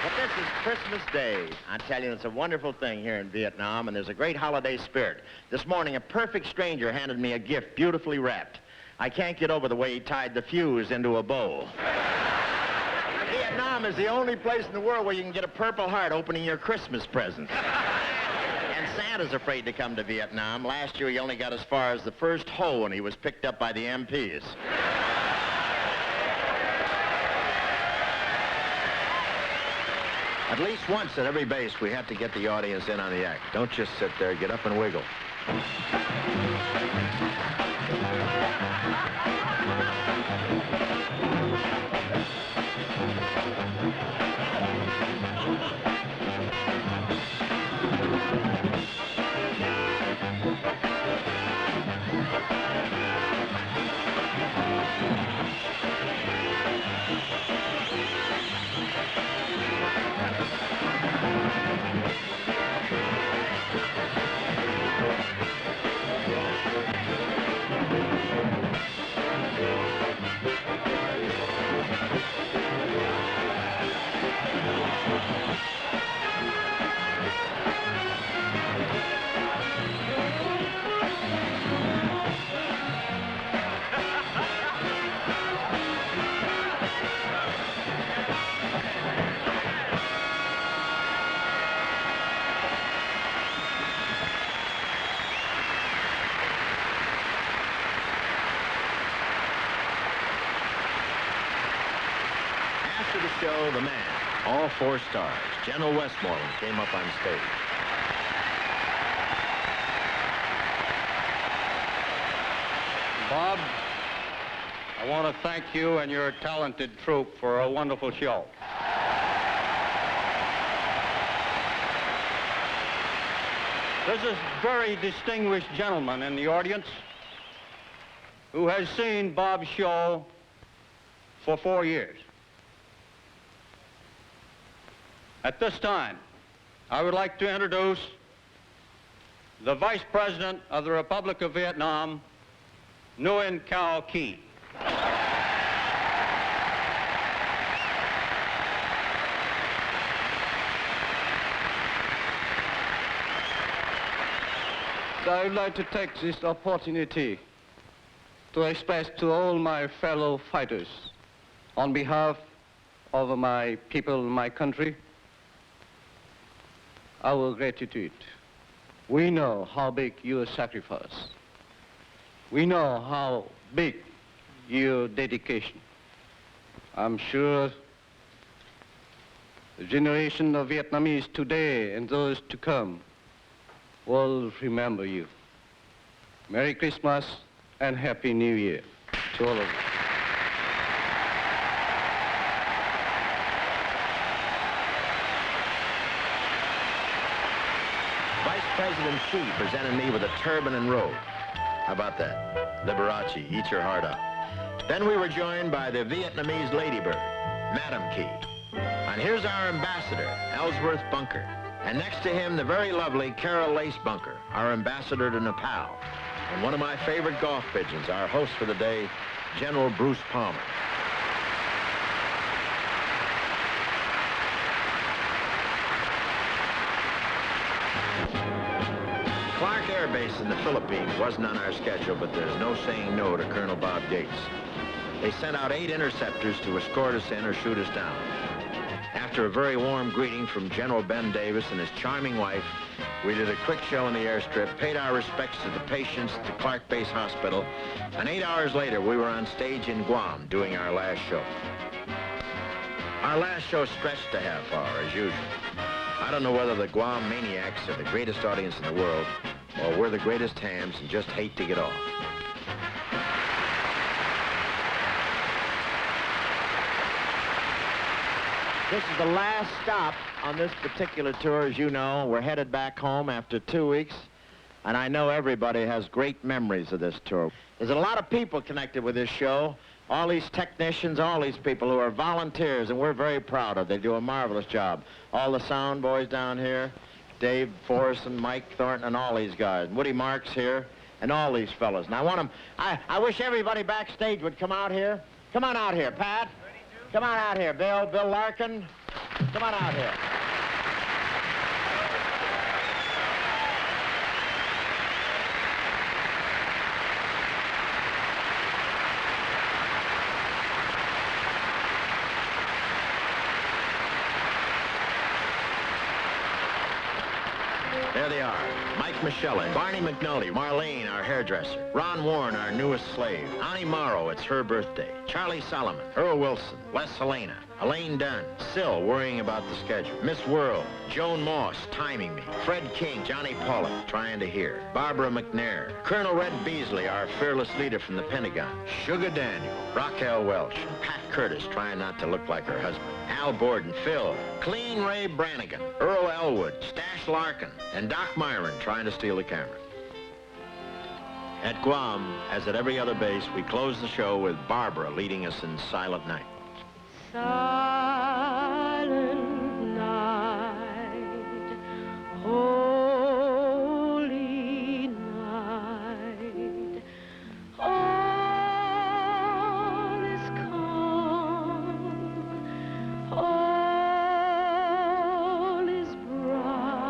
But this is Christmas Day. I tell you, it's a wonderful thing here in Vietnam, and there's a great holiday spirit. This morning, a perfect stranger handed me a gift beautifully wrapped. I can't get over the way he tied the fuse into a bow. Vietnam is the only place in the world where you can get a Purple Heart opening your Christmas presents. And Santa's afraid to come to Vietnam. Last year, he only got as far as the first hoe, and he was picked up by the MPs. At least once at every base, we have to get the audience in on the act. Don't just sit there. Get up and wiggle. After the show, the man, all 4 stars, General Westmoreland, came up on stage. Bob, I want to thank you and your talented troupe for a wonderful show. There's this very distinguished gentleman in the audience who has seen Bob's show for 4 years. At this time, I would like to introduce the Vice President of the Republic of Vietnam, Nguyen Cao Ky. I would like to take this opportunity to express to all my fellow fighters, on behalf of my people, my country, our gratitude. We know how big your sacrifice. We know how big your dedication. I'm sure the generation of Vietnamese today and those to come will remember you. Merry Christmas and Happy New Year to all of you. Vice President Xi presented me with a turban and robe. How about that? Liberace, eat your heart out. Then we were joined by the Vietnamese ladybird, Madam Key. And here's our ambassador, Ellsworth Bunker. And next to him, the very lovely Carol Lace Bunker, our ambassador to Nepal. And one of my favorite golf pigeons, our host for the day, General Bruce Palmer. Clark Air Base in the Philippines wasn't on our schedule, but there's no saying no to Colonel Bob Gates. They sent out 8 interceptors to escort us in or shoot us down. After a very warm greeting from General Ben Davis and his charming wife, we did a quick show in the airstrip, paid our respects to the patients at the Clark Base Hospital, and 8 hours later, we were on stage in Guam doing our last show. Our last show stretched a half hour, as usual. I don't know whether the Guam Maniacs are the greatest audience in the world, or we're the greatest hams and just hate to get off. This is the last stop on this particular tour, as you know. We're headed back home after 2 weeks, and I know everybody has great memories of this tour. There's a lot of people connected with this show, all these technicians, all these people who are volunteers, and we're very proud of them. They do a marvelous job. All the sound boys down here, Dave Forrest and Mike Thornton and all these guys. Woody Marks here, and all these fellas. And I want them, I wish everybody backstage would come out here. Come on out here, Pat. Come on out here, Bill Larkin. Come on out here. There they are. Mike Michelin, Barney McNulty, Marlene, our hairdresser, Ron Warren, our newest slave, Annie Morrow, it's her birthday, Charlie Solomon, Earl Wilson, Les Helena, Elaine Dunn, Syl worrying about the schedule, Miss World, Joan Moss timing me, Fred King, Johnny Pollock trying to hear, Barbara McNair, Colonel Red Beasley, our fearless leader from the Pentagon, Sugar Daniel, Raquel Welch, and Pat Curtis trying not to look like her husband, Al Borden, Phil, Clean Ray Brannigan, Earl Elwood, Stash Larkin, and Doc Myron trying to steal the camera. At Guam, as at every other base, we close the show with Barbara leading us in Silent Night. Silent night, holy night, all is calm, all is bright.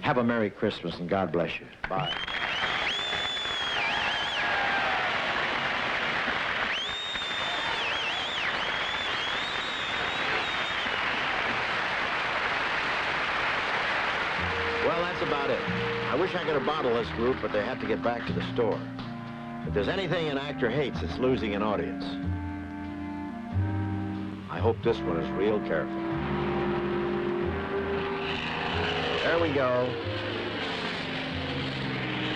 Have a Merry Christmas, and God bless you. Bye. Well, that's about it. I wish I could have bottled this group, but they have to get back to the store. If there's anything an actor hates, it's losing an audience. I hope this one is real careful. There we go.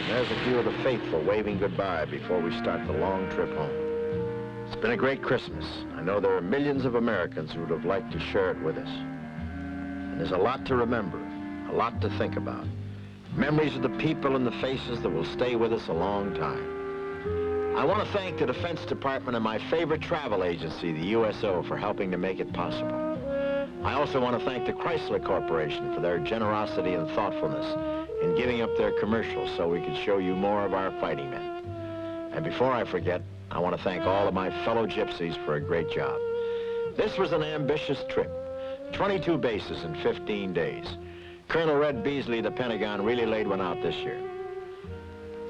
There's a few of the faithful waving goodbye before we start the long trip home. It's been a great Christmas. I know there are millions of Americans who would have liked to share it with us. And there's a lot to remember, a lot to think about. Memories of the people and the faces that will stay with us a long time. I want to thank the Defense Department and my favorite travel agency, the USO, for helping to make it possible. I also want to thank the Chrysler Corporation for their generosity and thoughtfulness in giving up their commercials so we could show you more of our fighting men. And before I forget, I want to thank all of my fellow gypsies for a great job. This was an ambitious trip. 22 bases in 15 days. Colonel Red Beasley of the Pentagon really laid one out this year.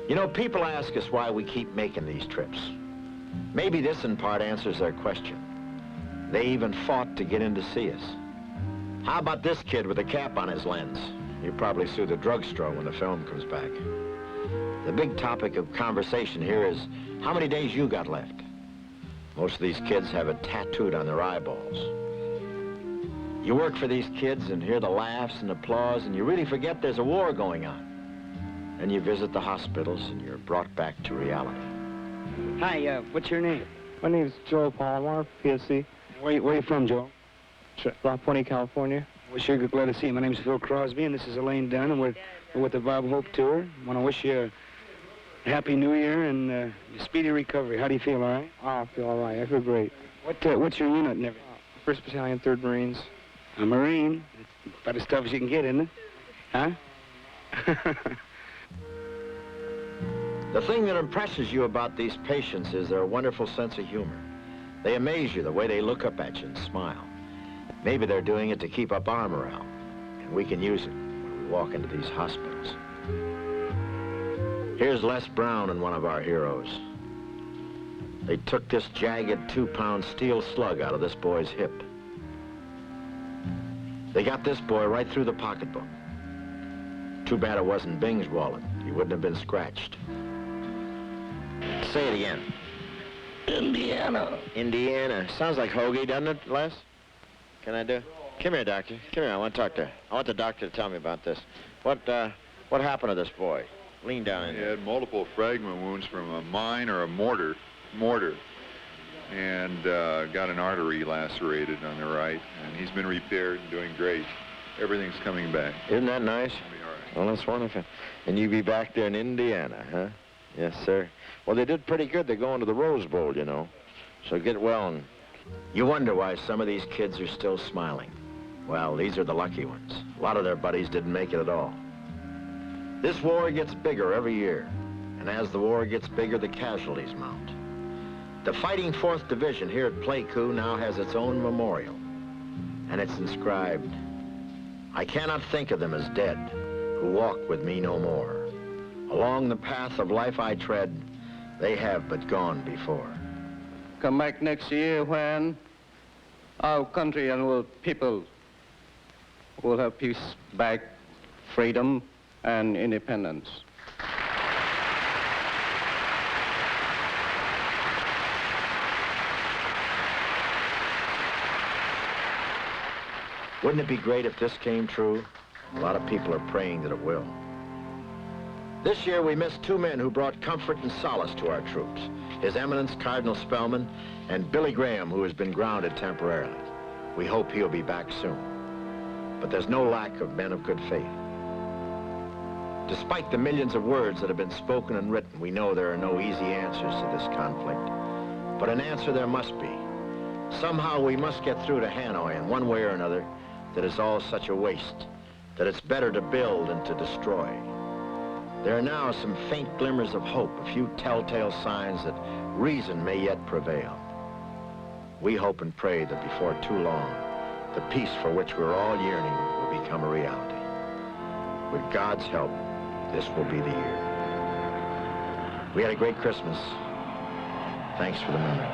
You know, people ask us why we keep making these trips. Maybe this in part answers their question. They even fought to get in to see us. How about this kid with a cap on his lens? You'll probably sue the drugstore when the film comes back. The big topic of conversation here is how many days you got left. Most of these kids have it tattooed on their eyeballs. You work for these kids and hear the laughs and applause, and you really forget there's a war going on. Then you visit the hospitals and you're brought back to reality. Hi, what's your name? My name is Joel Palomar, PSC. Where are you from, Joel? La Puente, California. We're sure glad to see you. My name's Phil Crosby, and this is Elaine Dunn, and we're with the Bob Hope Tour. I want to wish you a happy New Year and a speedy recovery. How do you feel, all right? Oh, I feel all right. I feel great. What's your unit and everything? 1st Battalion, 3rd Marines. A Marine? It's about as tough as you can get, isn't it? Huh? The thing that impresses you about these patients is their wonderful sense of humor. They amaze you the way they look up at you and smile. Maybe they're doing it to keep up our morale, and we can use it when we walk into these hospitals. Here's Les Brown and one of our heroes. They took this jagged 2-pound steel slug out of this boy's hip. They got this boy right through the pocketbook. Too bad it wasn't Bing's wallet. He wouldn't have been scratched. Say it again. Indiana. Indiana. Sounds like Hoagie, doesn't it, Les? Can I do? Come here, doctor. Come here. I want to talk to. I want the doctor to tell me about this. What happened to this boy? Lean down in He there. had multiple fragment wounds from a mine or a mortar, and got an artery lacerated on the right, and he's been repaired and doing great. Everything's coming back. Isn't that nice? He'll be all right. Well, that's wonderful. And you be back there in Indiana, huh? Yes, sir. Well, they did pretty good. They're going to the Rose Bowl, you know. So get well, and you wonder why some of these kids are still smiling. Well, these are the lucky ones. A lot of their buddies didn't make it at all. This war gets bigger every year, and as the war gets bigger, the casualties mount. The Fighting 4th Division here at Pleiku now has its own memorial, and it's inscribed, "I cannot think of them as dead, who walk with me no more. Along the path of life I tread, they have but gone before." Come back next year when our country and our people will have peace back, freedom, and independence. Wouldn't it be great if this came true? A lot of people are praying that it will. This year we missed 2 men who brought comfort and solace to our troops. His Eminence Cardinal Spellman and Billy Graham, who has been grounded temporarily. We hope he'll be back soon. But there's no lack of men of good faith. Despite the millions of words that have been spoken and written, we know there are no easy answers to this conflict. But an answer there must be. Somehow we must get through to Hanoi in one way or another that is all such a waste, that it's better to build than to destroy. There are now some faint glimmers of hope, a few telltale signs that reason may yet prevail. We hope and pray that before too long, the peace for which we're all yearning will become a reality. with God's help, this will be the year. We had a great Christmas. Thanks for the memory.